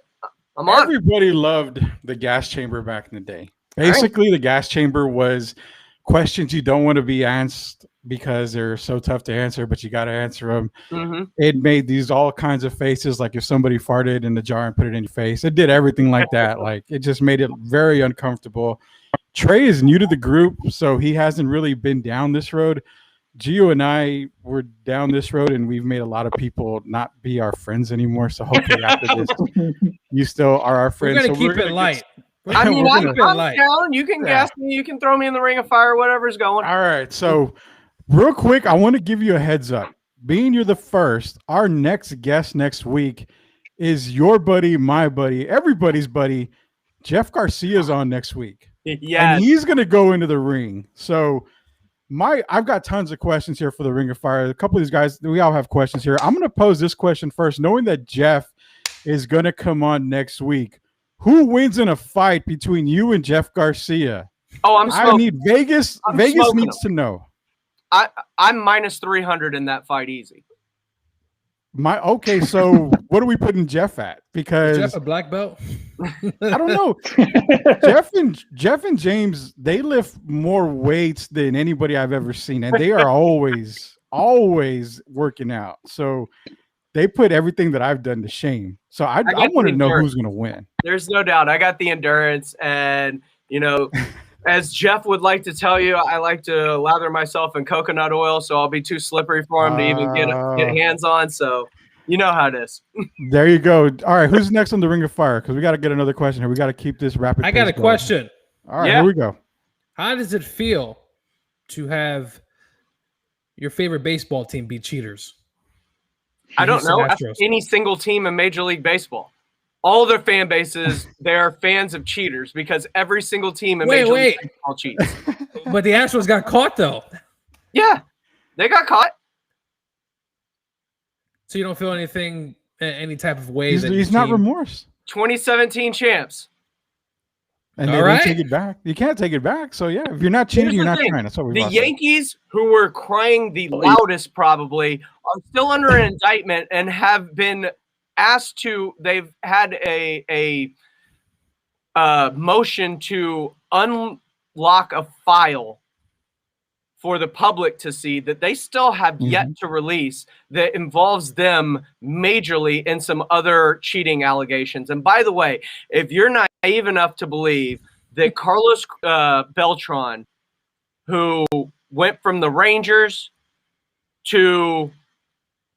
I'm on. Everybody loved the gas chamber back in the day. Basically, the gas chamber was questions you don't want to be asked because they're so tough to answer, but you got to answer them. Mm-hmm. It made these all kinds of faces, like if somebody farted in the jar and put it in your face. It did everything like that. Like, it just made it very uncomfortable. Trey is new to the group, so he hasn't really been down this road. Gio and I were down this road, and we've made a lot of people not be our friends anymore. So hopefully after this, you still are our friends. We're gonna So keep it light. I mean, we're I'm gonna- down. You can gas me. You can throw me in the Ring of Fire. Whatever's going. All right. So real quick, I want to give you a heads up. Being you're the first, our next guest next week is your buddy, my buddy, everybody's buddy. Jeff Garcia's on next week. Yeah. And he's going to go into the ring. So I've got tons of questions here for the Ring of Fire. A couple of these guys, we all have questions here. I'm going to pose this question first, knowing that Jeff is going to come on next week. Who wins in a fight between you and Jeff Garcia? Oh, I need Vegas. Vegas needs to know. I'm minus 300 in that fight, easy. Okay, so what are we putting Jeff at? Because Jeff a black belt? I don't know. Jeff and James, they lift more weights than anybody I've ever seen, and they are always working out. So they put everything that I've done to shame. So I want to know who's going to win. There's no doubt. I got the endurance, and as Jeff would like to tell you, I like to lather myself in coconut oil, so I'll be too slippery for him to even get hands on. So you know how it is. There you go. All right, who's next on the Ring of Fire? Because we got to get another question here. We got to keep this rapid. I got a question. All right, here we go. How does it feel to have your favorite baseball team be cheaters? I don't know any single team in Major League Baseball. All their fan bases, they're fans of cheaters because every single team in Major League Baseball cheats. But the Astros got caught, though. Yeah, they got caught. So you don't feel anything, any type of way that he's not remorse. 2017 champs. And they didn't take it back. You can't take it back. So, yeah, if you're not cheating, you're not trying. That's what we The Yankees, who were crying the loudest probably, are still under an indictment and have been asked to, they've had a motion to unlock a file for the public to see that they still have yet to release that involves them majorly in some other cheating allegations. And by the way, if you're naive enough to believe that Carlos Beltran, who went from the Rangers to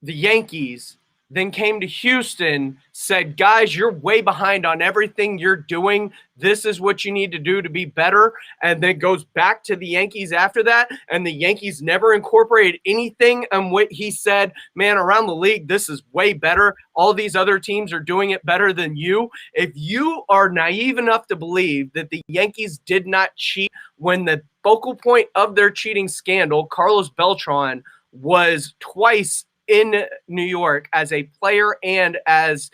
the Yankees, then came to Houston, said, guys, you're way behind on everything you're doing. This is what you need to do to be better. And then goes back to the Yankees after that. And the Yankees never incorporated anything on what he said. Man, around the league, this is way better. All these other teams are doing it better than you. If you are naive enough to believe that the Yankees did not cheat when the focal point of their cheating scandal, Carlos Beltran, was twice in New York as a player and as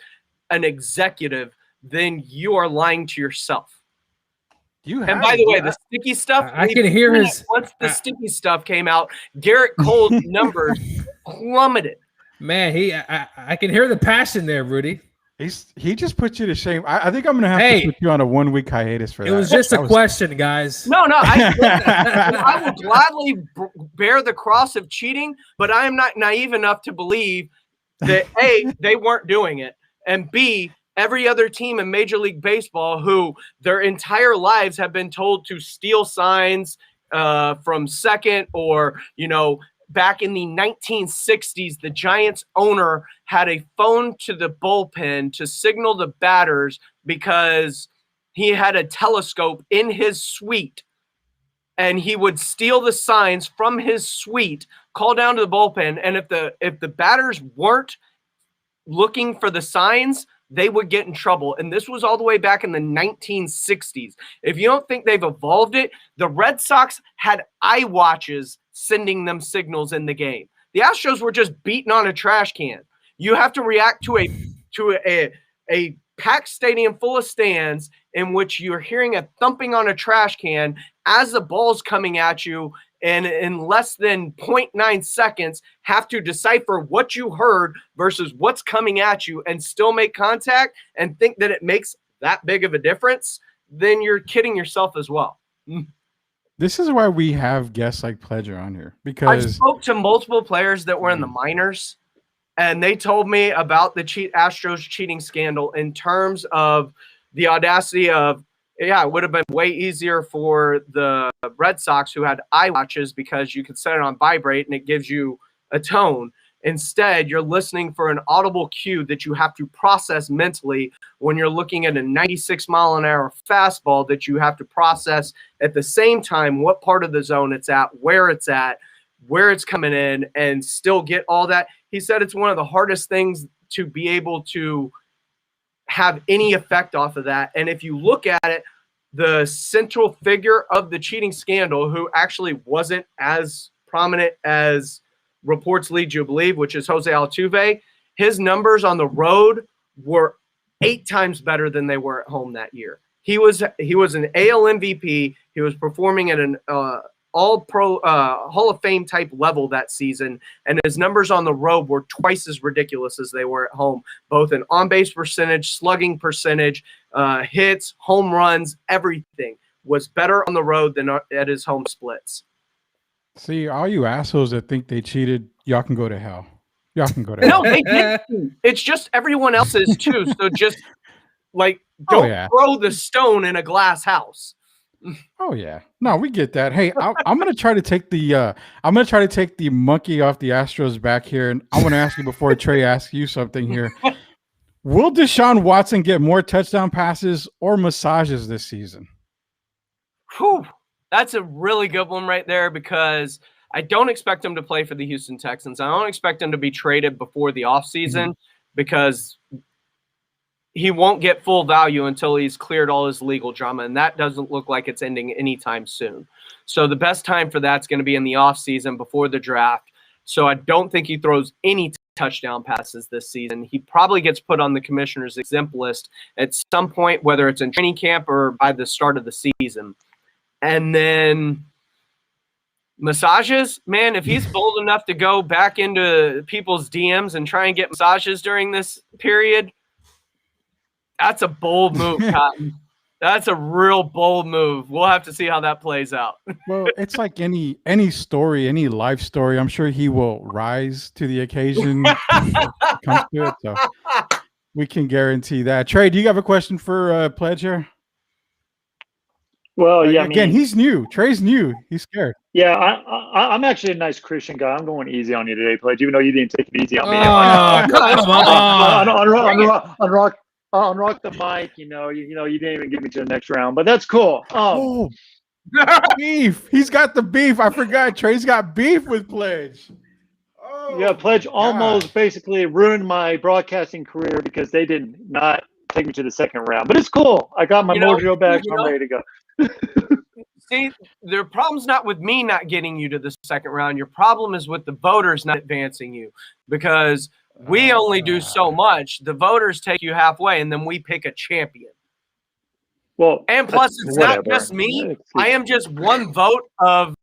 an executive, then you are lying to yourself. And by the way, the sticky stuff, I can hear his. Once the sticky stuff came out, Garrett Cole's numbers plummeted. Man, I can hear the passion there, Rudy. He just put you to shame. I think I'm going to have to put you on a 1 week hiatus for that. It was just a question, guys. No, I will gladly bear the cross of cheating, but I am not naive enough to believe that A, they weren't doing it, and B, every other team in Major League Baseball who their entire lives have been told to steal signs from second or, back in the 1960s, the Giants owner had a phone to the bullpen to signal the batters because he had a telescope in his suite and he would steal the signs from his suite, call down to the bullpen, and if the batters weren't looking for the signs, they would get in trouble. And this was all the way back in the 1960s. If you don't think they've evolved it, the Red Sox had eye watches sending them signals in the game. The Astros were just beating on a trash can. You have to react to a packed stadium full of stands in which you're hearing a thumping on a trash can as the ball's coming at you, and in less than 0.9 seconds have to decipher what you heard versus what's coming at you and still make contact and think that it makes that big of a difference, then you're kidding yourself as well. This is why we have guests like Pledger on here, I because spoke to multiple players that were in the minors, and they told me about the Astros cheating scandal in terms of the audacity of, yeah, it would have been way easier for the Red Sox who had iWatches because you can set it on vibrate and it gives you a tone. Instead, you're listening for an audible cue that you have to process mentally when you're looking at a 96-mile-an-hour fastball that you have to process at the same time what part of the zone it's at, where it's coming in, and still get all that. He said it's one of the hardest things to be able to have any effect off of that. And if you look at it, the central figure of the cheating scandal, who actually wasn't as prominent as reports lead you to believe, which is Jose Altuve, his numbers on the road were 8 times better than they were at home that year. He was an AL MVP. He was performing at an all-pro Hall of Fame type level that season, and his numbers on the road were twice as ridiculous as they were at home, both in on-base percentage, slugging percentage, hits, home runs, everything was better on the road than at his home splits. see, all you assholes that think they cheated, y'all can go to hell. Y'all can go to No, hell. they didn't. It's just everyone else is too. So just don't throw the stone in a glass house. Oh yeah, no, we get that. Hey, I'm gonna try to take the monkey off the Astros back here, and I want to ask you before Trey asks you something here. Will Deshaun Watson get more touchdown passes or massages this season? Whew, that's a really good one right there, because I don't expect him to play for the Houston Texans. I don't expect him to be traded before the offseason because he won't get full value until he's cleared all his legal drama, and that doesn't look like it's ending anytime soon. So the best time for that's going to be in the offseason before the draft. So I don't think he throws any touchdown passes this season. He probably gets put on the commissioner's exempt list at some point, whether it's in training camp or by the start of the season. And then massages, man, if he's bold enough to go back into people's DMs and try and get massages during this period, that's a bold move, Cotton. That's a real bold move. We'll have to see how that plays out. Well, it's like any story, any life story. I'm sure he will rise to the occasion when it comes to it. So we can guarantee that. Trey, do you have a question for Pledge here? Well, yeah. Again, he's new. Trey's new. He's scared. Yeah, I'm actually a nice Christian guy. I'm going easy on you today, Pledge, even though you didn't take it easy on me. On rock the mic, you didn't even get me to the next round, but that's cool. Beef. He's got the beef. I forgot. Trey's got beef with Pledge. Yeah, Pledge almost basically ruined my broadcasting career because they did not take me to the second round. But it's cool. I got my mojo back. So I'm ready to go. See, their problem's not with me not getting you to the second round. Your problem is with the voters not advancing you, because we only do so much. The voters take you halfway, and then we pick a champion. Well, and plus, it's not just me. I am just one vote of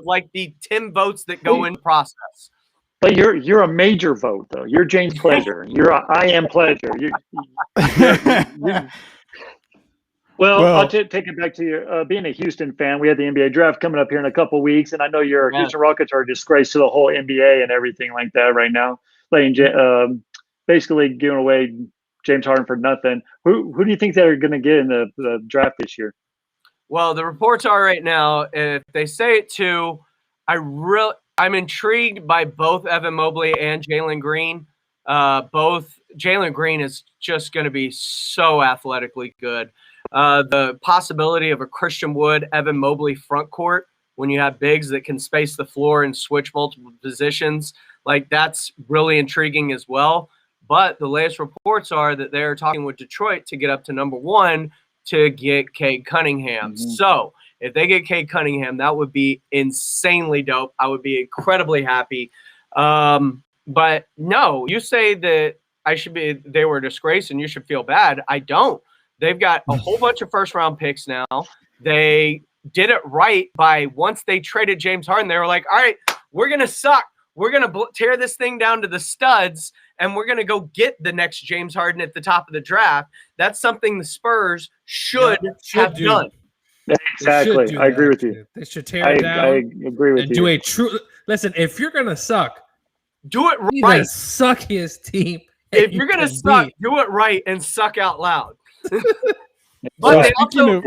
like the 10 votes that go in the process. But you're a major vote, though. You're James Pleasure. I am Pleasure. Well, I'll take it back to you. Being a Houston fan, we have the NBA draft coming up here in a couple weeks, and I know your Houston Rockets are a disgrace to the whole NBA and everything like that right now, basically giving away James Harden for nothing. Who do you think they're going to get in the draft this year? Well, the reports are right now, if they say it too, I'm intrigued by both Evan Mobley and Jalen Green. Jalen Green is just going to be so athletically good. The possibility of a Christian Wood, Evan Mobley front court when you have bigs that can space the floor and switch multiple positions, like that's really intriguing as well. But the latest reports are that they're talking with Detroit to get up to number 1 to get Cade Cunningham. Mm-hmm. So if they get Cade Cunningham, that would be insanely dope. I would be incredibly happy. But no, you say that they were a disgrace and you should feel bad. I don't. They've got a whole bunch of first-round picks now. They did it right by once they traded James Harden, they were like, all right, we're going to suck. We're going to tear this thing down to the studs, and we're going to go get the next James Harden at the top of the draft. That's something the Spurs should have done. Exactly. I agree with you. They should tear it down. I agree with and you. Do a true – listen, if you're going to suck, do it be right. the suckiest team. If you're going to suck, do it right and suck out loud. But they also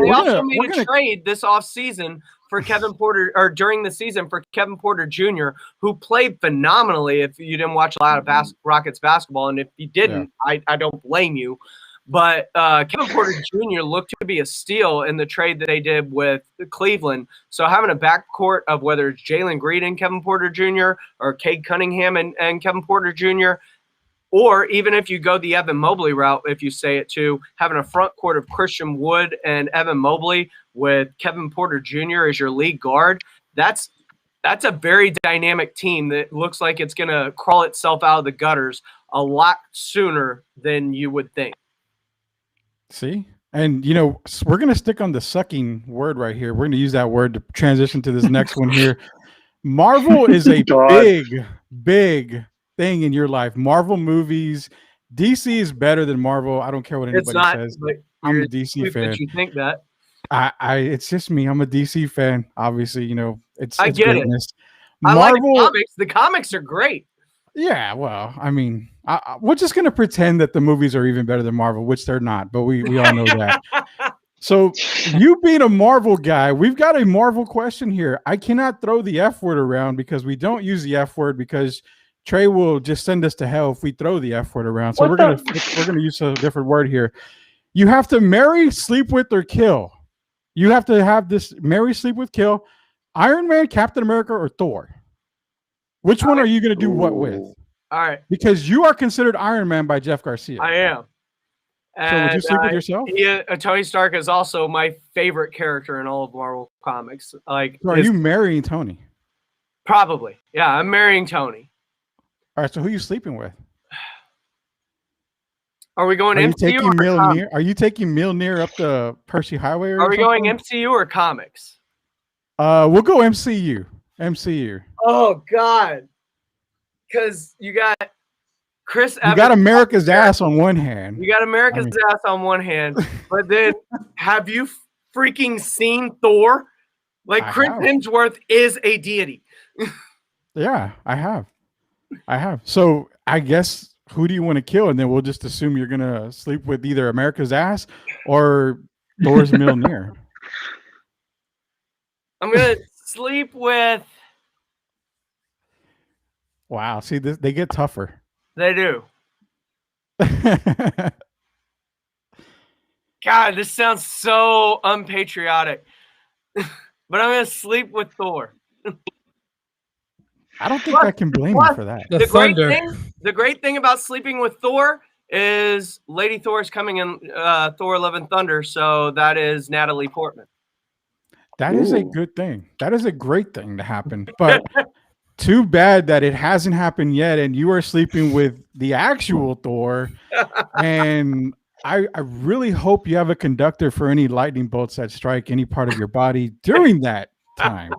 made a trade this offseason for Kevin Porter, or during the season for Kevin Porter Jr., who played phenomenally. If you didn't watch a lot of Rockets basketball, and if you didn't, I don't blame you. But Kevin Porter Jr. looked to be a steal in the trade that they did with Cleveland. So having a backcourt of whether it's Jalen Green and Kevin Porter Jr. or Cade Cunningham and Kevin Porter Jr., or even if you go the Evan Mobley route, if you say it too, having a front court of Christian Wood and Evan Mobley with Kevin Porter Jr. as your lead guard, that's a very dynamic team that looks like it's going to crawl itself out of the gutters a lot sooner than you would think. See? And, we're going to stick on the sucking word right here. We're going to use that word to transition to this next one here. Marvel is a big thing in your life. Marvel movies. DC is better than Marvel. I don't care what anybody says. I'm a DC fan. You think that? It's just me. I'm a DC fan. Obviously, it's I get greatness. I Marvel, like comics. The comics are great. Yeah, well, I mean, we're just gonna pretend that the movies are even better than Marvel, which they're not. But we all know that. So you being a Marvel guy, we've got a Marvel question here. I cannot throw the F word around because we don't use the F word because Trey will just send us to hell if we throw the F word around. So we're gonna use a different word here. You have to marry, sleep with, or kill. You have to have this marry, sleep with, kill. Iron Man, Captain America, or Thor. Which one are you gonna do what with? All right. Because you are considered Iron Man by Jeff Garcia. I am. So would you sleep with yourself? Yeah, Tony Stark is also my favorite character in all of Marvel comics. So are you marrying Tony? Probably. Yeah, I'm marrying Tony. All right, so who are you sleeping with? Are we going MCU or Mjolnir? Are you taking Mjolnir up the Percy Highway? Are we going MCU or comics? We'll go MCU. MCU. Oh God, because you got Chris Evans. You got America's ass on one hand. You got America's ass on one hand, but then have you freaking seen Thor? Like Chris Hemsworth is a deity. Yeah, I have. So I guess who do you want to kill? And then we'll just assume you're gonna sleep with either America's ass or Thor's Mjolnir. I'm gonna sleep with. Wow, see this, they get tougher. They do. God, this sounds so unpatriotic. But I'm gonna sleep with Thor. I don't think I can blame you for that. The great thing about sleeping with Thor is Lady Thor is coming in Thor: Love and Thunder, so that is Natalie Portman. That is a good thing. That is a great thing to happen. But too bad that it hasn't happened yet, and you are sleeping with the actual Thor. And I really hope you have a conductor for any lightning bolts that strike any part of your body during that time.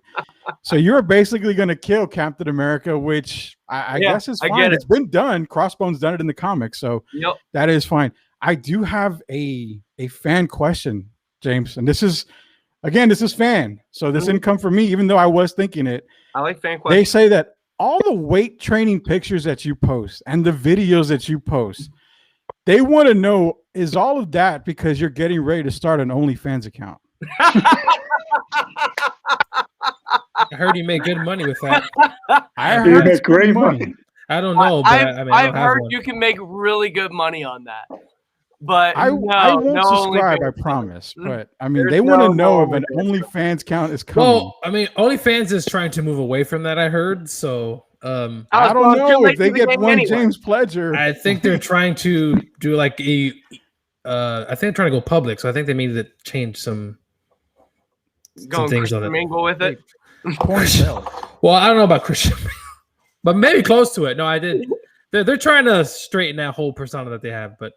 So you're basically going to kill Captain America, which I guess is fine. It's been done. Crossbone's done it in the comics, so that is fine. I do have a fan question, James, and this is fan. So this didn't come from me, even though I was thinking it. I like fan questions. They say that all the weight training pictures that you post and the videos that you post, they want to know, is all of that because you're getting ready to start an OnlyFans account? I heard you make good money with that. I heard it's great money. I don't know, but I've I've heard you can make really good money on that. But I won't no subscribe, I OnlyFans. promise. But I mean, There's they want to no know if an OnlyFans. OnlyFans count is coming. Well, I mean, OnlyFans is trying to move away from that. I heard so. I don't Well, too know late if they to the get game one anyway. James Pledger. I think they're trying to do like a. I think they're trying to go public, so I think they need to change some Going things on Christian it. mingle with it. Porn sales. Well, I don't know about Christian, but maybe close to it. No, I did. They're trying to straighten that whole persona that they have, but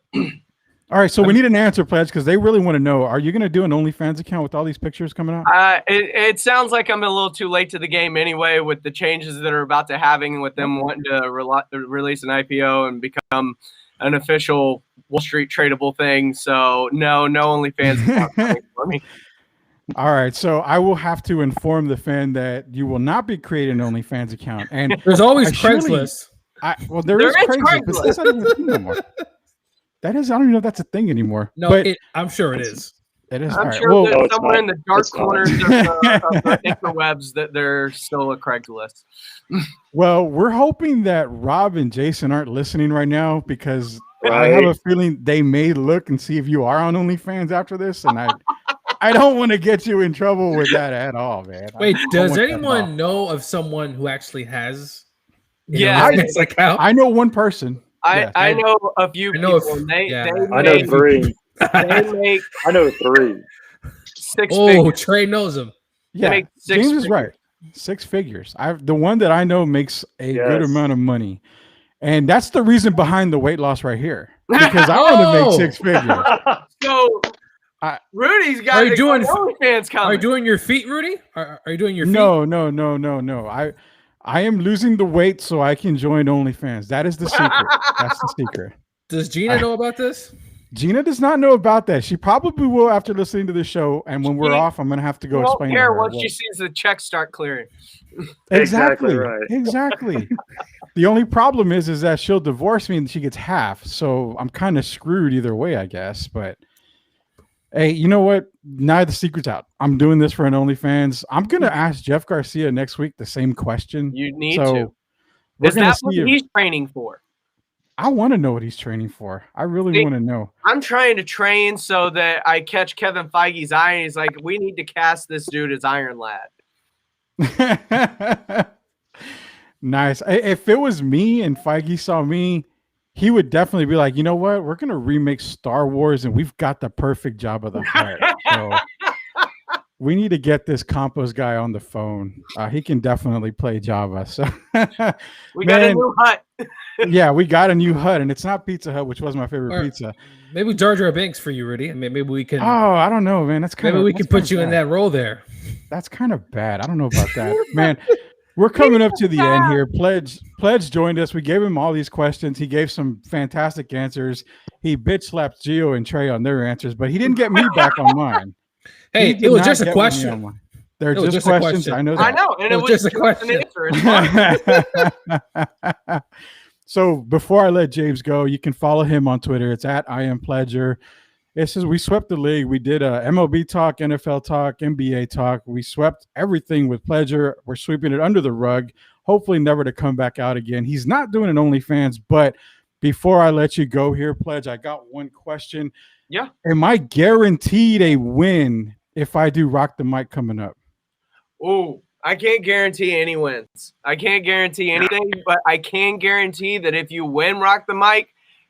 All right, so we need an answer, Pledge, because they really want to know. Are you going to do an OnlyFans account with all these pictures coming out? It sounds like I'm a little too late to the game anyway, with the changes that are about to having, with them wanting to release an IPO and become an official Wall Street tradable thing. So no OnlyFans account coming for me. All right, so I will have to inform the fan that you will not be creating an OnlyFans account. And there's always surely- Craigslist. there is Craigslist, Craigslist. but that's not even a thing anymore. That is, I don't even know if that's a thing anymore. No, but I'm sure it is. it is. I'm All right, sure well, that No, it's somewhere not. in the dark It's not. corners of the interwebs that there's still a Craigslist. well, we're hoping that Rob and Jason aren't listening right now because I have Right. a feeling they may look and see if you are on OnlyFans after this, and I don't want to get you in trouble with that at all, man. Wait, I don't does want that at all. anyone know of someone who actually has? Yeah, OnlyFans account. I know one person. Yes. I know a few I know people. if- And they yeah. I know make, 3. they make I know 3. 6 Oh, figures. Trey knows him. Yeah, make six James is figures. right. 6 figures. The one that I know makes a good Yes. amount of money, and that's the reason behind the weight loss right here. Because I want to Oh. make 6 figures. So I- Rudy's got Are you a doing- OnlyFans coming. Are you doing your feet, Rudy? Are you doing your feet? No. I am losing the weight so I can join OnlyFans. That is the secret. That's the secret. Does Gina know about this? Gina does not know about that. She probably will after listening to the show. And when we're She off, I'm gonna have to go won't explain to care her. once what- she sees the checks start clearing. Exactly right. Exactly. The only problem is that she'll divorce me and she gets half. So I'm kind of screwed either way, I guess. But hey, you know what? Now the secret's out. I'm doing this for an OnlyFans. I'm gonna ask Jeff Garcia next week the same question. You need So to. we're Is gonna that what see if he's training for? I want to know what he's training for. I really See- want to know. I'm trying to train so that I catch Kevin Feige's eye. And he's like, we need to cast this dude as Iron Lad. Nice. If it was me and Feige saw me, he would definitely be like, you know what? We're gonna remake Star Wars, and we've got the perfect Jabba the Hutt. So we need to get this Campos guy on the phone. He can definitely play Jabba. So We got a Man. new hut. yeah, we got a new hut, and it's not Pizza Hut, which was my favorite Or- pizza. Maybe Jar Jar Binks for you, Rudy. Maybe we can. Oh, I don't know, man. That's kind maybe of we can put you in that role there. That's kind of bad. I don't know about that, man. We're coming up to the end here. Pledge joined us. We gave him all these questions. He gave some fantastic answers. He bitch slapped Gio and Trey on their answers, but he didn't get me back on mine. Hey, He did it was not just a get with me on question. mine. They're It was just just a questions. question. I know I that. know. And It it was was just a an question. answer. It's fine. So before I let James go, you can follow him on Twitter. It's at I am Pledger. It says we swept the league. We did a MLB talk, NFL talk, NBA talk. We swept everything with Pledger. We're sweeping it under the rug. Hopefully never to come back out again. He's not doing an OnlyFans, but before I let you go here, Pledge, I got one question. Yeah. Am I guaranteed a win if I do Rock the Mic coming up? Oh, I can't guarantee any wins. I can't guarantee anything, but I can guarantee that if you win Rock the Mic,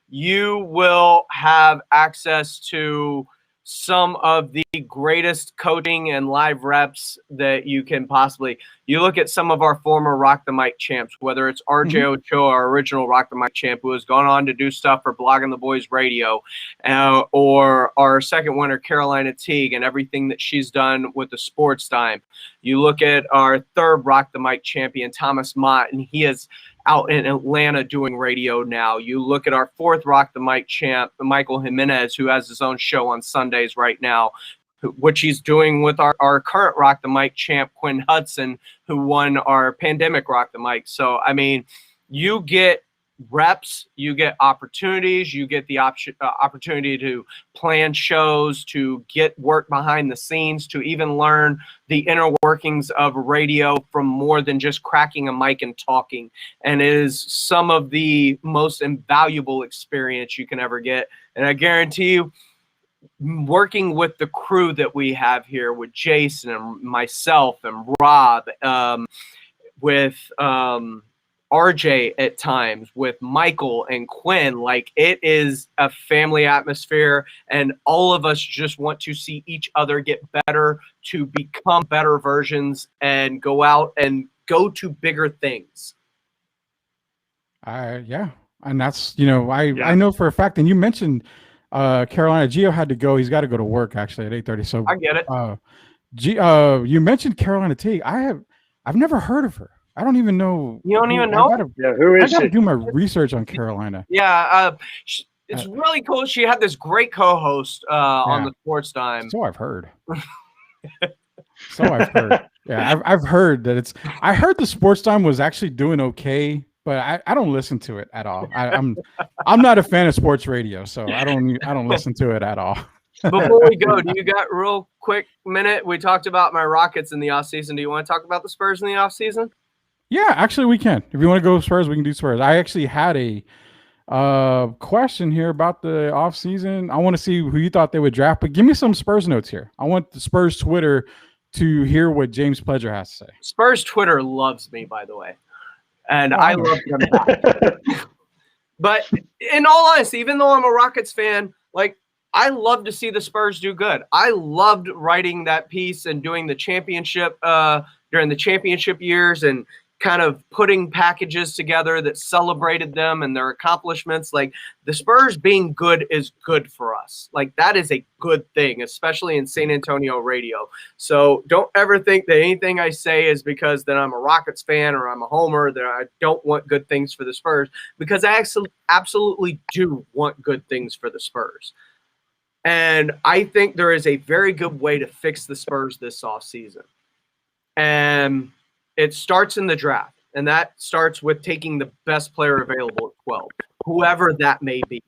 you will have access to some of the greatest coaching and live reps that you can possibly. You look at some of our former Rock the Mic champs, whether it's RJ Ochoa, our original Rock the Mic champ, who has gone on to do stuff for Blogging the Boys Radio, or our second winner, Carolina Teague, and everything that she's done with the Sports Dime. You look at our third Rock the Mic champion, Thomas Mott, and he is out in Atlanta doing radio now. You look at our fourth Rock the Mic champ, Michael Jimenez, who has his own show on Sundays right now, which he's doing with our current Rock the Mic champ, Quinn Hudson, who won our pandemic Rock the Mic. So, I mean, you get reps, you get opportunities, you get the opportunity to plan shows, to get work behind the scenes, to even learn the inner workings of radio from more than just cracking a mic and talking. And it is some of the most invaluable experience you can ever get. And I guarantee you, working with the crew that we have here with Jason and myself and Rob, with RJ at times, with Michael and Quinn, like, it is a family atmosphere, and all of us just want to see each other get better, to become better versions and go out and go to bigger things. Yeah. And that's, I know for a fact, and you mentioned Carolina. Gio had to go. He's got to go to work actually at 8:30. So I get it. You mentioned Carolina T. I've never heard of her. I don't even know. You don't even know? Who is I gotta she? do my research on Carolina. Yeah, it's really cool. She had this great co-host on the Sports Time. So I've heard. Yeah, I've heard that I heard the Sports Time was actually doing okay, but I don't listen to it at all. I'm not a fan of sports radio, so I don't listen to it at all. Before we go, do you got real quick minute? We talked about my Rockets in the offseason. Do you want to talk about the Spurs in the offseason? Yeah, actually we can. If you want to go Spurs, we can do Spurs. I actually had a question here about the offseason. I want to see who you thought they would draft, but give me some Spurs notes here. I want the Spurs Twitter to hear what James Pledger has to say. Spurs Twitter loves me, by the way, and I love them back. But in all honesty, even though I'm a Rockets fan, like, I love to see the Spurs do good. I loved writing that piece and doing the championship during the championship years, and kind of putting packages together that celebrated them and their accomplishments. Like, the Spurs being good is good for us. Like, that is a good thing, especially in San Antonio radio. So don't ever think that anything I say is because that I'm a Rockets fan or I'm a homer, that I don't want good things for the Spurs, because I absolutely do want good things for the Spurs. And I think there is a very good way to fix the Spurs this offseason. And it starts in the draft, and that starts with taking the best player available at 12, whoever that may be.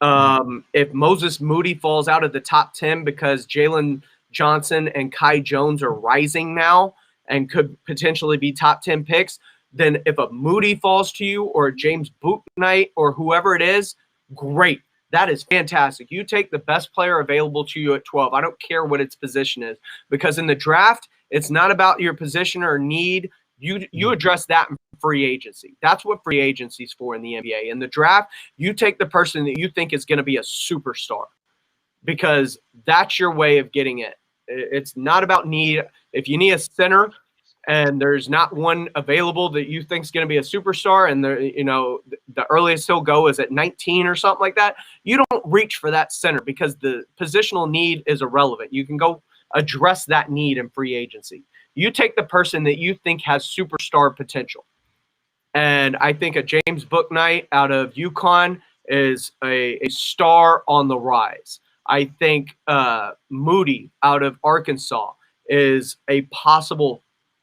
If Moses Moody falls out of the top 10 because Jalen Johnson and Kai Jones are rising now and could potentially be top 10 picks, then if a Moody falls to you, or a James Bouknight or whoever it is, great. That is fantastic. You take the best player available to you at 12. I don't care what its position is, because in the draft, it's not about your position or need. You address that in free agency. That's what free agency is for in the NBA. In the draft, you take the person that you think is going to be a superstar, because that's your way of getting it. It's not about need. If you need a center and there's not one available that you think is going to be a superstar, and the earliest he'll go is at 19 or something like that, you don't reach for that center, because the positional need is irrelevant. You can go address that need in free agency. You take the person that you think has superstar potential. And I think a James Bouknight out of UConn is a star on the rise. I think Moody out of Arkansas is a possible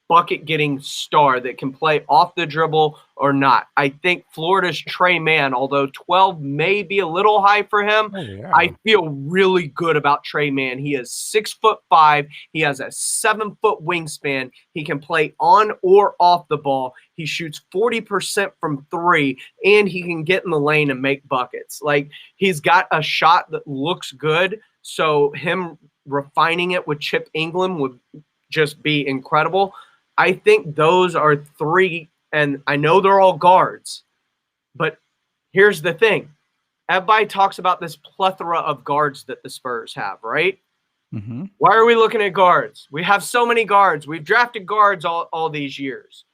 bucket-getting star that can play off the dribble or not. I think Florida's Trey Mann, although 12 may be a little high for him, I feel really good about Trey Mann. He is 6'5". He has a 7-foot wingspan. He can play on or off the ball. He shoots 40% from 3, and he can get in the lane and make buckets. Like, he's got a shot that looks good, so him refining it with Chip England would just be incredible. I think those are 3, and I know they're all guards, but here's the thing. Everybody talks about this plethora of guards that the Spurs have, right? Mm-hmm. Why are we looking at guards? We have so many guards. We've drafted guards all these years.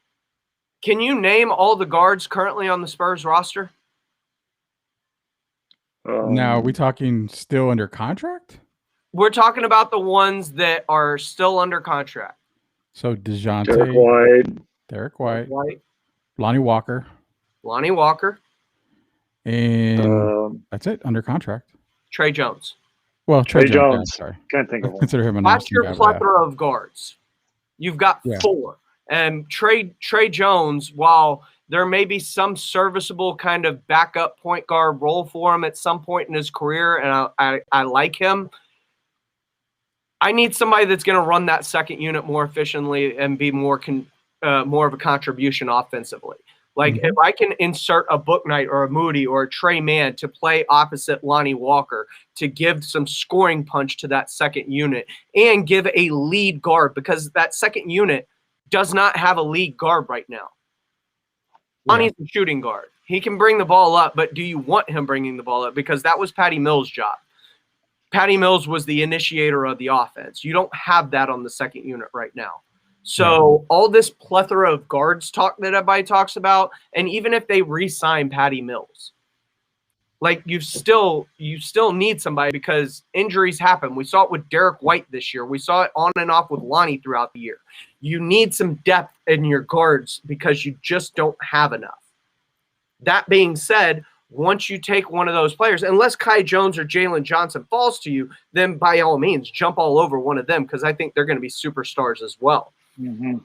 Can you name all the guards currently on the Spurs roster? Now, are we talking still under contract? We're talking about the ones that are still under contract. So DeJounte, Derek White, Lonnie Walker, and that's it, under contract. Trey Jones. Well, Trey Jones. Sorry, Can't think of one. Consider him a That's your plethora of guards. You've got 4, and Trey Jones, while There may be some serviceable kind of backup point guard role for him at some point in his career, and I like him. I need somebody that's going to run that second unit more efficiently and be more of a contribution offensively. Like if I can insert a Bouknight or a Moody or a Trey Mann to play opposite Lonnie Walker to give some scoring punch to that second unit and give a lead guard, because that second unit does not have a lead guard right now. Lonnie's a shooting guard. He can bring the ball up, but do you want him bringing the ball up? Because that was Patty Mills' job. Patty Mills was the initiator of the offense. You don't have that on the second unit right now. So all this plethora of guards talk that everybody talks about, and even if they re-sign Patty Mills, like you still need somebody, because injuries happen. We saw it with Derek White this year. We saw it on and off with Lonnie throughout the year. You need some depth in your guards because you just don't have enough. That being said, once you take one of those players, unless Kai Jones or Jalen Johnson falls to you, then by all means jump all over one of them, because I think they're going to be superstars as well. In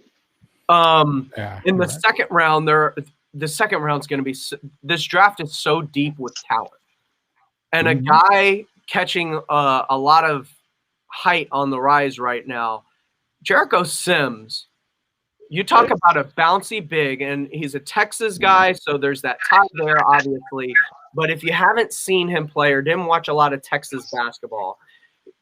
the second round, the second round's going to be – this draft is so deep with talent. And a guy catching a lot of height on the rise right now, Jericho Sims, you talk about a bouncy big, and he's a Texas guy, so there's that tie there, obviously. But if you haven't seen him play or didn't watch a lot of Texas basketball,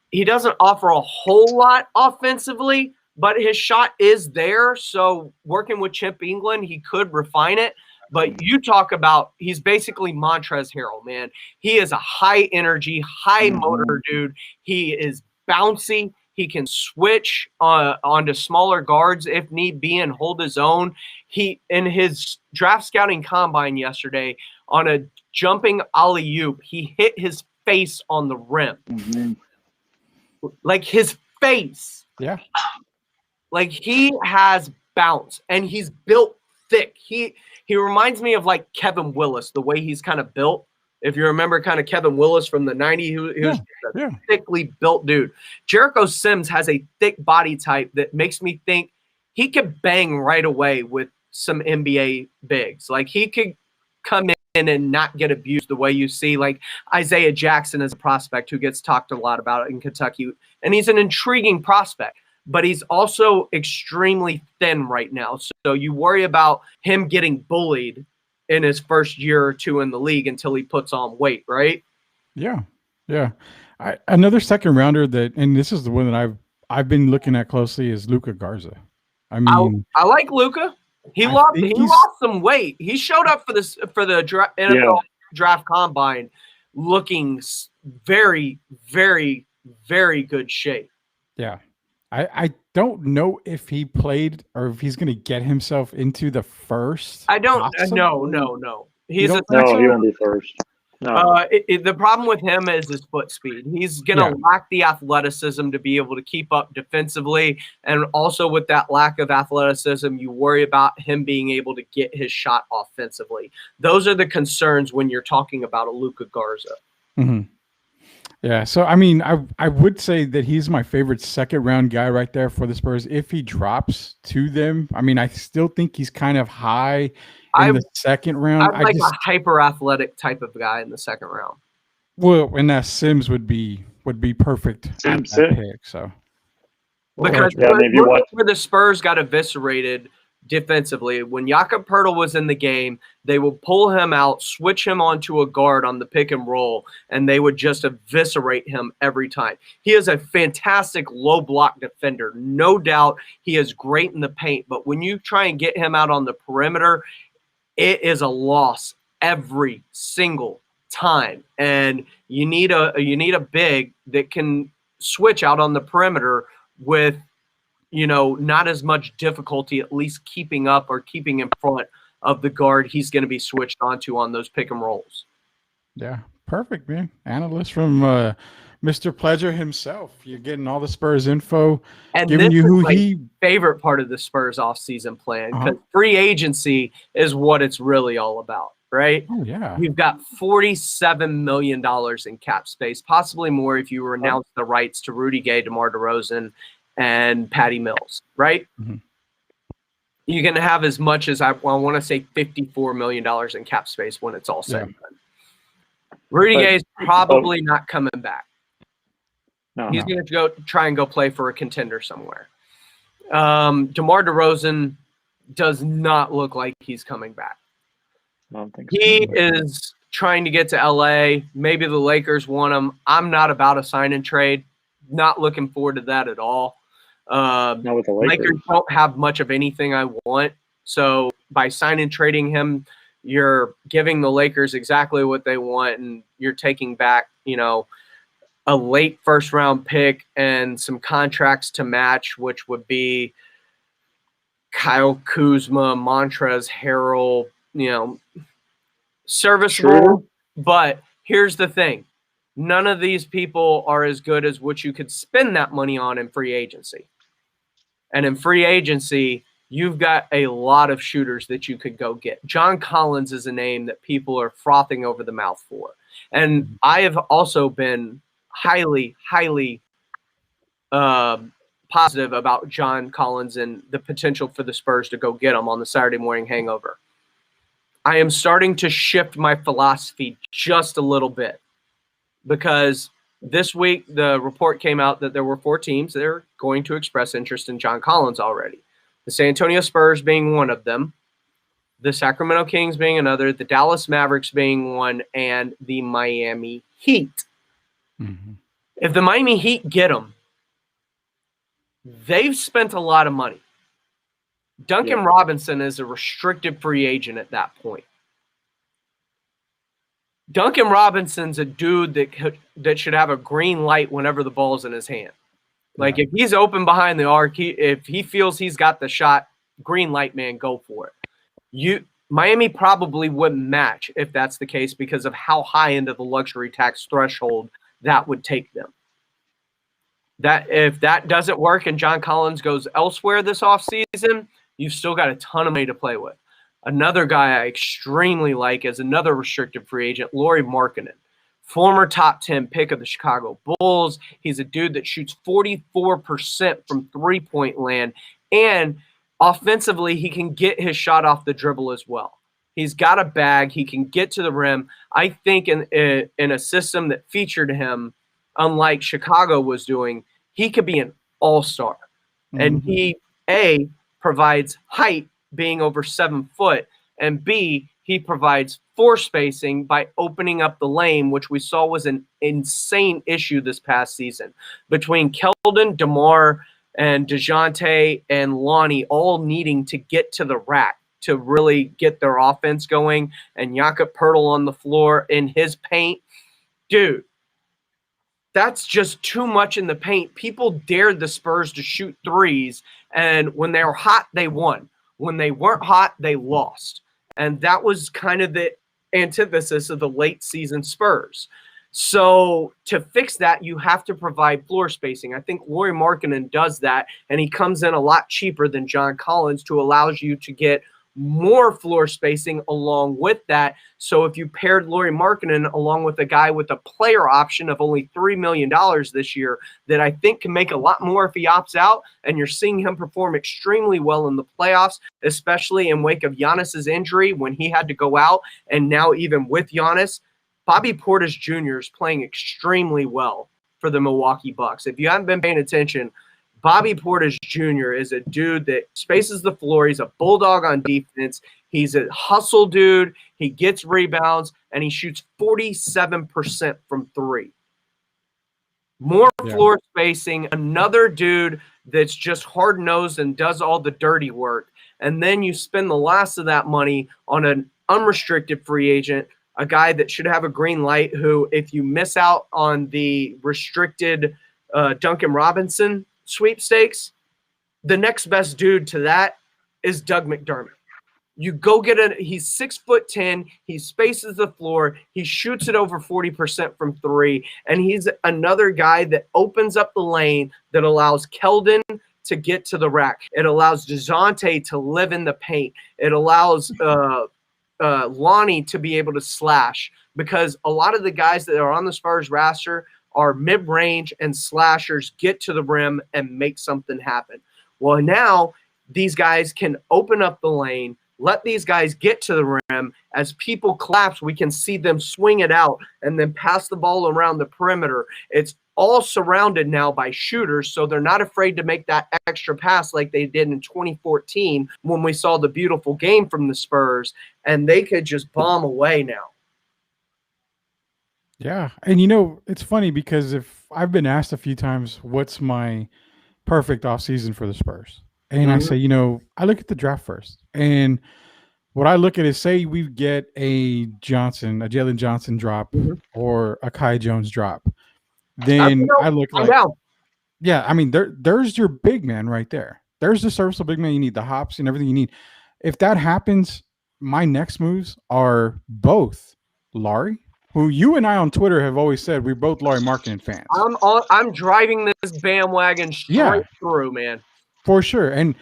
he doesn't offer a whole lot offensively, but his shot is there. So working with Chip England, he could refine it. But you talk about, he's basically Montrezl Harrell, man. He is a high energy, high motor dude. He is bouncy. He can switch onto smaller guards if need be and hold his own. He, in his draft scouting combine yesterday, on a jumping alley-oop, he hit his face on the rim. Like his face. Yeah. Like he has bounce, and he's built thick. He reminds me of like Kevin Willis, the way he's kind of built. If you remember kind of Kevin Willis from the 90s, he was a thickly built dude. Jericho Sims has a thick body type that makes me think he could bang right away with some NBA bigs. Like he could come in and not get abused the way you see like Isaiah Jackson as a prospect who gets talked a lot about in Kentucky. And he's an intriguing prospect, but he's also extremely thin right now. So you worry about him getting bullied in his first year or two in the league until he puts on weight, right? Yeah. Another second rounder that, and this is the one that I've been looking at closely, is Luka Garza. I mean, I like Luka. He lost some weight. He showed up for the NFL draft combine looking very, very, very good shape. Yeah. I don't know if he played or if he's going to get himself into the first. I don't. No. He won't be first. No. The problem with him is his foot speed. He's going to lack the athleticism to be able to keep up defensively. And also with that lack of athleticism, you worry about him being able to get his shot offensively. Those are the concerns when you're talking about a Luka Garza. Yeah, so I mean, I would say that he's my favorite second round guy right there for the Spurs. If he drops to them, I mean, I still think he's kind of high in the second round. I'm like a hyper athletic type of guy in the second round. Well, and that Sims would be perfect at that pick. So because where the Spurs got eviscerated defensively, when Jakob Poeltl was in the game, they would pull him out, switch him onto a guard on the pick and roll, and they would just eviscerate him every time. He is a fantastic low block defender, no doubt. He is great in the paint, but when you try and get him out on the perimeter, it is a loss every single time. And you need a big that can switch out on the perimeter with not as much difficulty, at least keeping up or keeping in front of the guard he's going to be switched onto on those pick and rolls. Yeah, perfect, man. Analyst from Mr. Pleasure himself. You're getting all the Spurs info. And giving you who he favorite part of the Spurs offseason plan, because free agency is what it's really all about, right? Oh, yeah. You've got $47 million in cap space, possibly more if you renounce the rights to Rudy Gay, DeMar DeRozan, and Patty Mills, right? you're going to have as much as I want to say $54 million in cap space when it's all said and done. Rudy Gay's probably not coming back. He's going to try and go play for a contender somewhere. DeMar DeRozan does not look like he's coming back. I don't think so. He is trying to get to LA. Maybe the Lakers want him. I'm not about a sign and trade. Not looking forward to that at all. Not with the Lakers. Don't have much of anything I want. So by signing and trading him, you're giving the Lakers exactly what they want, and you're taking back, a late first-round pick and some contracts to match, which would be Kyle Kuzma, Montrezl Harrell, serviceable. True. But here's the thing. None of these people are as good as what you could spend that money on in free agency. And in free agency, you've got a lot of shooters that you could go get. John Collins is a name that people are frothing over the mouth for. And I have also been highly, highly positive about John Collins and the potential for the Spurs to go get him on the Saturday morning hangover. I am starting to shift my philosophy just a little bit because this week the report came out that there were 4 teams that are going to express interest in John Collins already. The San Antonio Spurs being one of them, the Sacramento Kings being another, the Dallas Mavericks being one, and the Miami Heat. Mm-hmm. If the Miami Heat get him, they've spent a lot of money. Duncan Robinson is a restricted free agent at that point. Duncan Robinson's a dude that should have a green light whenever the ball's in his hand. Like if he's open behind the arc, if he feels he's got the shot, green light, man, go for it. Miami probably wouldn't match if that's the case because of how high into the luxury tax threshold that would take them. That if that doesn't work and John Collins goes elsewhere this offseason, you've still got a ton of money to play with. Another guy I extremely like is another restricted free agent, Lauri Markkanen, former top 10 pick of the Chicago Bulls. He's a dude that shoots 44% from three-point land, and offensively he can get his shot off the dribble as well. He's got a bag. He can get to the rim. I think in a system that featured him, unlike Chicago was doing, he could be an all-star. Mm-hmm. And he, A, provides height, being over 7 foot, and B, he provides floor spacing by opening up the lane, which we saw was an insane issue this past season. Between Keldon, DeMar, and DeJounte and Lonnie all needing to get to the rack to really get their offense going, and Jakob Poeltl on the floor in his paint. Dude, that's just too much in the paint. People dared the Spurs to shoot threes, and when they were hot, they won. When they weren't hot, they lost. And that was kind of the antithesis of the late season Spurs. So to fix that, you have to provide floor spacing. I think Lauri Markkanen does that, and he comes in a lot cheaper than John Collins to allows you to get more floor spacing along with that. So if you paired Lauri Markkanen along with a guy with a player option of only $3 million this year that I think can make a lot more if he opts out, and you're seeing him perform extremely well in the playoffs, especially in wake of Giannis's injury when he had to go out, and now even with Giannis, Bobby Portis Jr. is playing extremely well for the Milwaukee Bucks. If you haven't been paying attention, Bobby Portis Jr. is a dude that spaces the floor. He's a bulldog on defense. He's a hustle dude. He gets rebounds, and he shoots 47% from three. More floor spacing, another dude that's just hard-nosed and does all the dirty work. And then you spend the last of that money on an unrestricted free agent, a guy that should have a green light who, if you miss out on the restricted Duncan Robinson sweepstakes, the next best dude to that is Doug McDermott. You go get he's 6'10", he spaces the floor, he shoots it over 40% from three, and he's another guy that opens up the lane that allows Keldon to get to the rack. It allows DeJounte to live in the paint. It allows Lonnie to be able to slash, because a lot of the guys that are on the Spurs roster are mid-range and slashers, get to the rim and make something happen. Well, now these guys can open up the lane, let these guys get to the rim. As people collapse, we can see them swing it out and then pass the ball around the perimeter. It's all surrounded now by shooters, so they're not afraid to make that extra pass like they did in 2014 when we saw the beautiful game from the Spurs, and they could just bomb away now. Yeah. And, you know, it's funny because if I've been asked a few times, what's my perfect offseason for the Spurs? And I say, you know, I look at the draft first. And what I look at is, say we get a Jalen Johnson drop or a Kai Jones drop. Then I look like, yeah, I mean, there's your big man right there. There's the serviceable big man. You need the hops and everything you need. If that happens, my next moves are both Laurie, who you and I on Twitter have always said we're both Laurie Markkinen fans. I'm driving this bandwagon straight through, man. For sure. And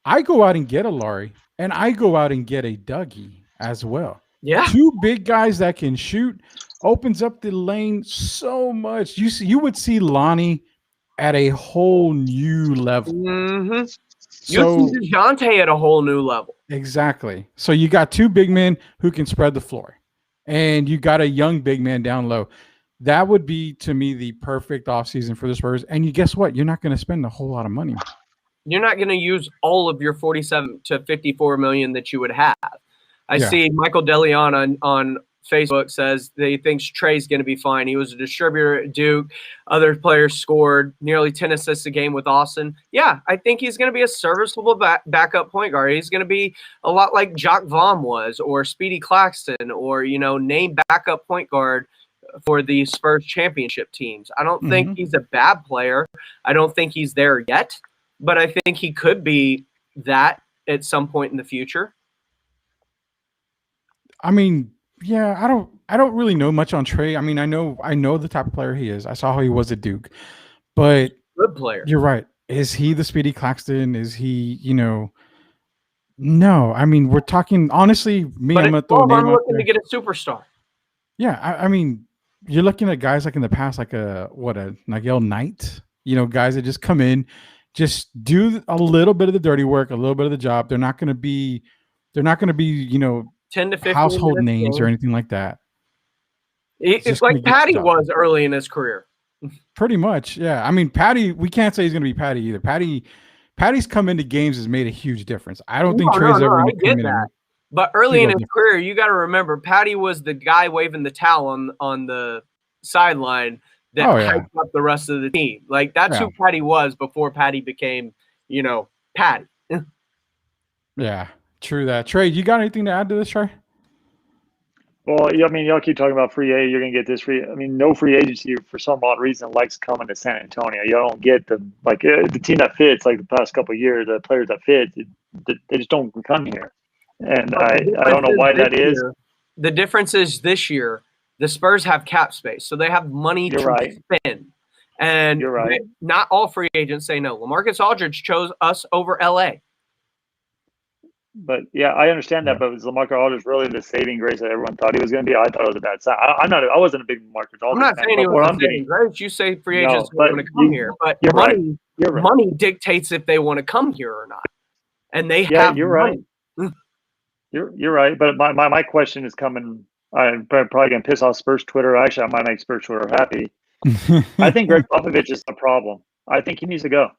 I go out and get a Laurie, and I go out and get a Dougie as well. Yeah. Two big guys that can shoot, opens up the lane so much. You would see Lonnie at a whole new level. Mm-hmm. So, you see DeJounte at a whole new level. Exactly. So you got two big men who can spread the floor, and you got a young big man down low. That would be, to me, the perfect offseason for the Spurs. And you guess what? You're not going to spend a whole lot of money. You're not going to use all of your 47 to 54 million that you would have. I see Michael DeLeon on Facebook says that he thinks Trey's going to be fine. He was a distributor at Duke. Other players scored nearly 10 assists a game with Austin. Yeah, I think he's going to be a serviceable backup point guard. He's going to be a lot like Jacques Vaughn was, or Speedy Claxton, or, you know, name backup point guard for the Spurs championship teams. I don't think he's a bad player. I don't think he's there yet, but I think he could be that at some point in the future. I mean, yeah, I don't really know much on Trey. I mean, I know the type of player he is. I saw how he was at Duke. But good player. You're right. Is he the Speedy Claxton? Is he, you know, no. I mean, we're talking honestly, I'm looking to get a superstar. Yeah, I mean, you're looking at guys like in the past, like Nigel Knight, you know, guys that just come in, just do a little bit of the dirty work, a little bit of the job. They're not going to be, you know, 10 to 15 household names or anything like that. It's like Patty was early in his career. Pretty much, yeah. I mean, Patty, we can't say he's going to be Patty either. Patty's come into games has made a huge difference. I don't think Trey's ever going to come in. But early in his career, you got to remember, Patty was the guy waving the towel on the sideline that hyped up the rest of the team. Like, that's who Patty was before Patty became, you know, Patty. Yeah, true that. Trey, you got anything to add to this, Trey? Well, I mean, y'all keep talking about free agent. You're going to get this free. I mean, no free agency for some odd reason likes coming to San Antonio. Y'all don't get the team that fits like the past couple of years. The players that fit, they just don't come here. And I don't know why that is. The difference is this year, the Spurs have cap space, so they have money to spend. And you're right. Not all free agents say no. LaMarcus Aldridge chose us over LA. But yeah, I understand that. But was LaMarcus Aldridge really the saving grace that everyone thought he was going to be? I thought it was a bad sign. I wasn't a big LaMarcus Aldridge. I'm not saying he was a saving grace. You say free agents want to come here, but money dictates if they want to come here or not. And they have you're money. Right. You're right. But my question is coming. I'm probably going to piss off Spurs Twitter. Actually, I might make Spurs Twitter happy. I think Greg Popovich is the problem. I think he needs to go.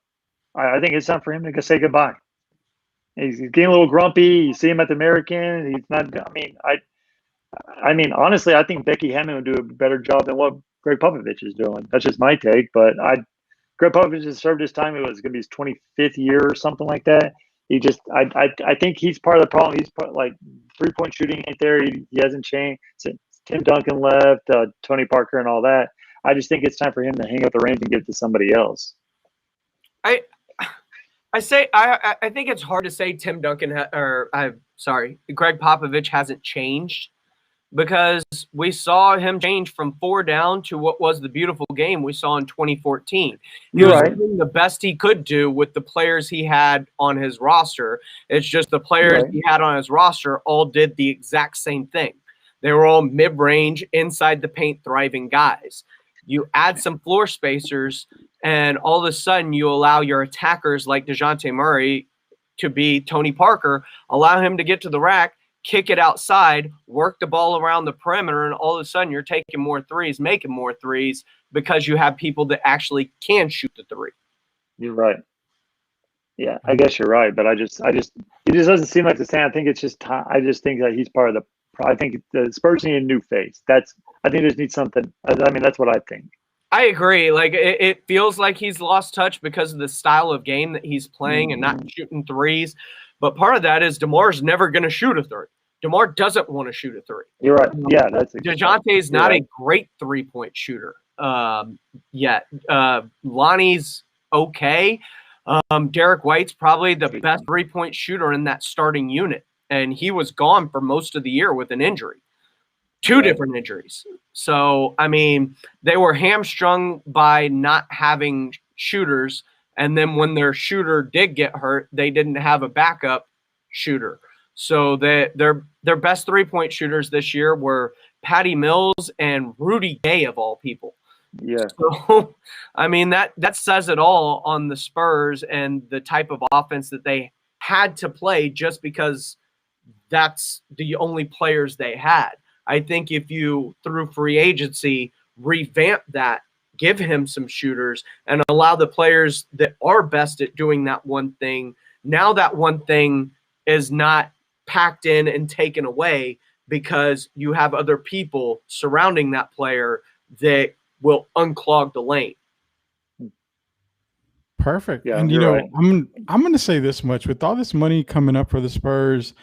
I think it's time for him to say goodbye. He's getting a little grumpy. You see him at the American. He's not. I mean, honestly, I think Becky Hammond would do a better job than what Greg Popovich is doing. That's just my take. But Greg Popovich has served his time. It was going to be his 25th year or something like that. I think he's part of the problem. He's like 3-point shooting ain't there. He hasn't changed since Tim Duncan left, Tony Parker, and all that. I just think it's time for him to hang up the reins and give it to somebody else. I think it's hard to say Tim Duncan Greg Popovich hasn't changed, because we saw him change from 4 down to what was the beautiful game we saw in 2014. He was doing the best he could do with the players he had on his roster. It's just the players he had on his roster all did the exact same thing. They were all mid-range, inside the paint, thriving guys. You add some floor spacers, and all of a sudden you allow your attackers like DeJounte Murray to be Tony Parker, allow him to get to the rack, kick it outside, work the ball around the perimeter, and all of a sudden you're taking more threes, making more threes because you have people that actually can shoot the three. You're right. Yeah, I guess you're right, but it just doesn't seem like the same. I think it's just time. I just think that he's part of the. I think the Spurs need a new face. I think they just need something. I mean, that's what I think. I agree. Like it feels like he's lost touch because of the style of game that he's playing and not shooting threes. But part of that is DeMar's never going to shoot a three. DeMar doesn't want to shoot a three. You're right. Yeah, that's DeJounte is not a great 3-point shooter yet. Lonnie's okay. Derek White's probably the best 3-point shooter in that starting unit, and he was gone for most of the year with an injury. Two different injuries. So, I mean, they were hamstrung by not having shooters, and then when their shooter did get hurt, they didn't have a backup shooter. So their best 3-point shooters this year were Patty Mills and Rudy Gay, of all people. Yeah. So, I mean, that says it all on the Spurs and the type of offense that they had to play just because that's the only players they had. I think if you, through free agency, revamp that, give him some shooters, and allow the players that are best at doing that one thing, now that one thing is not packed in and taken away because you have other people surrounding that player that will unclog the lane. Perfect. Yeah, and right. I'm going to say this much: with all this money coming up for the Spurs,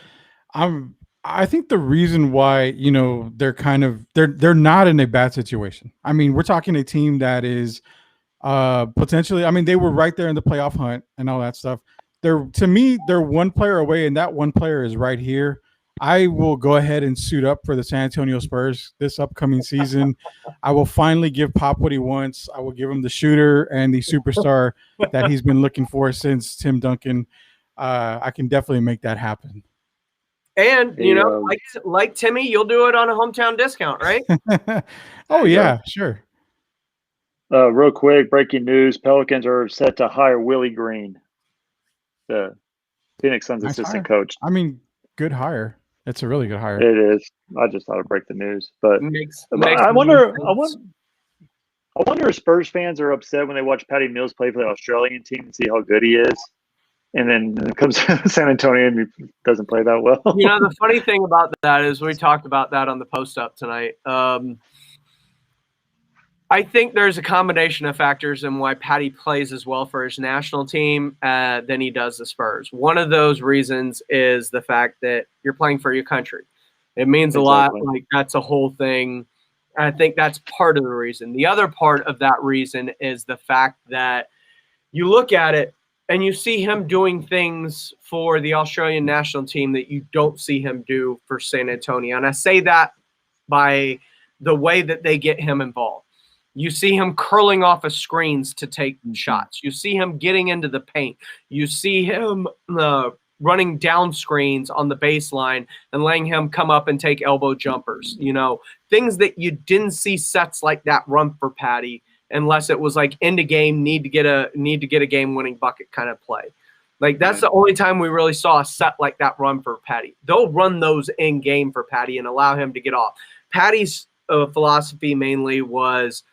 I think the reason why, they're they're not in a bad situation. I mean, we're talking a team that is potentially, I mean, they were right there in the playoff hunt and all that stuff. To me, they're one player away, and that one player is right here. I will go ahead and suit up for the San Antonio Spurs this upcoming season. I will finally give Pop what he wants. I will give him the shooter and the superstar that he's been looking for since Tim Duncan. I can definitely make that happen. And, like Timmy, you'll do it on a hometown discount, right? Oh, yeah, sure. Real quick, breaking news. Pelicans are set to hire Willie Green, the Phoenix Suns assistant coach. I mean, good hire. It's a really good hire. It is. I just thought I'd break the news. But I wonder if Spurs fans are upset when they watch Patty Mills play for the Australian team and see how good he is. And then it comes to San Antonio and he doesn't play that well. The funny thing about that is we talked about that on the post-up tonight. I think there's a combination of factors in why Patty plays as well for his national team than he does the Spurs. One of those reasons is the fact that you're playing for your country. It means a lot. Like, that's a whole thing. I think that's part of the reason. The other part of that reason is the fact that you look at it and you see him doing things for the Australian national team that you don't see him do for San Antonio. And I say that by the way that they get him involved. You see him curling off of screens to take shots. You see him getting into the paint. You see him running down screens on the baseline and letting him come up and take elbow jumpers. Things that you didn't see sets like that run for Patty unless it was like end of game, need to get a game-winning bucket kind of play. Like, that's the only time we really saw a set like that run for Patty. They'll run those in game for Patty and allow him to get off. Patty's philosophy mainly was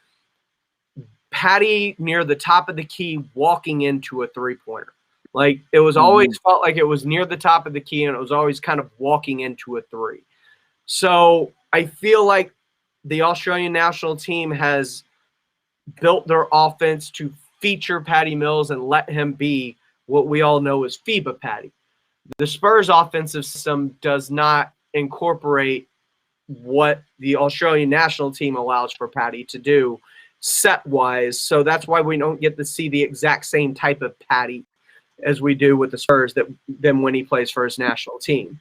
Patty near the top of the key walking into a three-pointer. Like, it was always felt like it was near the top of the key, and it was always kind of walking into a three. So I feel like the Australian national team has built their offense to feature Patty Mills and let him be what we all know as FIBA Patty. The Spurs offensive system does not incorporate what the Australian national team allows for Patty to do set-wise, so that's why we don't get to see the exact same type of Patty as we do with the Spurs than when he plays for his national team.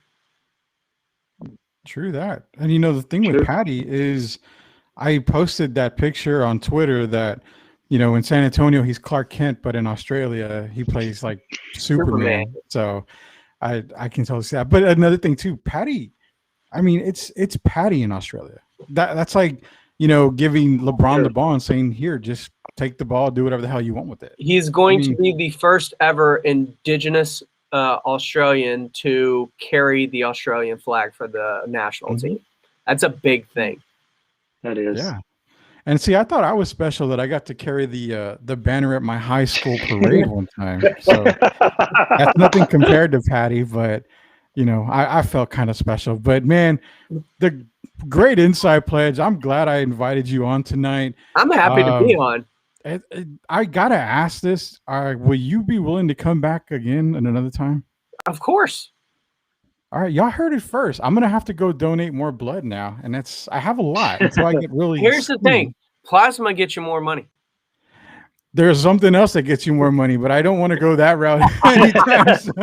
True that. And the thing with Patty is I posted that picture on Twitter that, in San Antonio he's Clark Kent, but in Australia he plays like Superman. So I can totally see that. But another thing too, Patty, I mean, it's Patty in Australia. That's like, giving LeBron the ball and saying, here, just take the ball, do whatever the hell you want with it. He's going to be the first ever Indigenous Australian to carry the Australian flag for the national team. That's a big thing. That is. Yeah. And see, I thought I was special that I got to carry the banner at my high school parade one time. So that's nothing compared to Patty, but you know, I felt kind of special. But man, the great insight, Pledge. I'm glad I invited you on tonight. I'm happy to be on. I gotta ask this: will you be willing to come back again at another time? Of course. All right, y'all heard it first. I'm gonna have to go donate more blood now, and I have a lot, so I get really. Here's the thing: plasma gets you more money. There's something else that gets you more money, but I don't want to go that route anytime soon.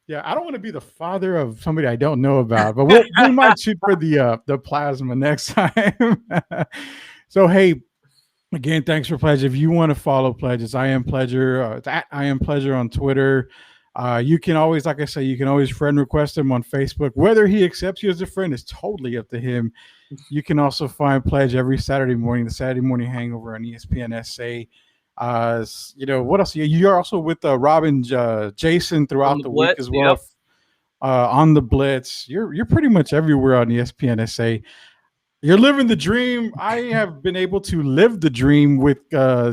Yeah, I don't want to be the father of somebody I don't know about, but we might shoot for the plasma next time. So hey, again, thanks for Pledge. If you want to follow Pledge, it's I Am Pledger. It's at I Am Pledger on Twitter. You can always, like I say, you can always friend request him on Facebook. Whether he accepts you as a friend is totally up to him. You can also find Pledge every Saturday morning, the Saturday Morning Hangover on ESPN SA. You know, what else? You're also with Robin Jason throughout the week as well. Yep. On the Blitz. You're pretty much everywhere on ESPN SA. You're living the dream. I have been able to live the dream with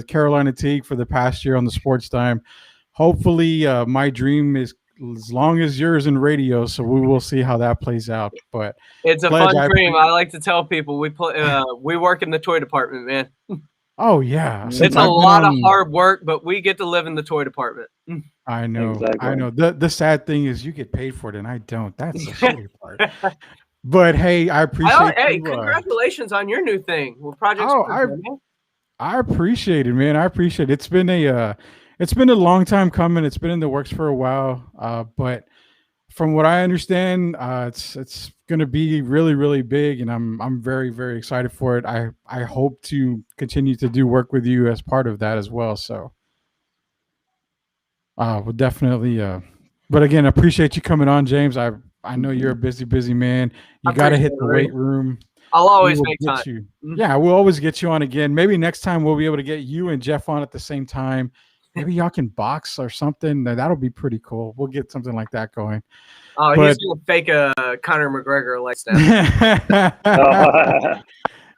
Carolina Teague for the past year on the Sports Time. Hopefully, my dream is as long as yours in radio, so we will see how that plays out. But it's a fun dream. I like to tell people we work in the toy department, man. Oh yeah, it's a lot of hard work, but we get to live in the toy department. I know, exactly. I know. The sad thing is you get paid for it, and I don't. That's the shitty part. But hey, I appreciate. Hey, congratulations on your new thing with Project. I appreciate it, man. I appreciate it. It's been a long time coming. It's been in the works for a while, but from what I understand, it's going to be really, really big, and I'm very, very excited for it. I hope to continue to do work with you as part of that as well. So, we'll definitely. But again, I appreciate you coming on, James. I know you're a busy man. You got to hit the weight room. I'll always make time. You. Yeah, we'll always get you on again. Maybe next time we'll be able to get you and Jeff on at the same time. Maybe y'all can box or something. That'll be pretty cool. We'll get something like that going. Oh, he's gonna fake a Conor McGregor lifestyle.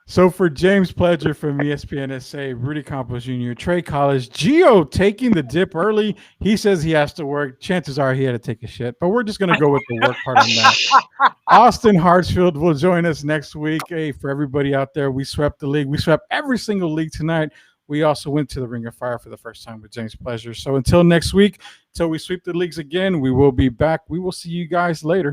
So for James Pledger from ESPN SA, Rudy Campos Jr., Trey College, Gio taking the dip early. He says he has to work. Chances are he had to take a shit, but we're just gonna go with the work part on that. Austin Hartsfield will join us next week. Hey, for everybody out there, we swept the league. We swept every single league tonight. We also went to the Ring of Fire for the first time with James Pledger. So until next week, until we sweep the leagues again, we will be back. We will see you guys later.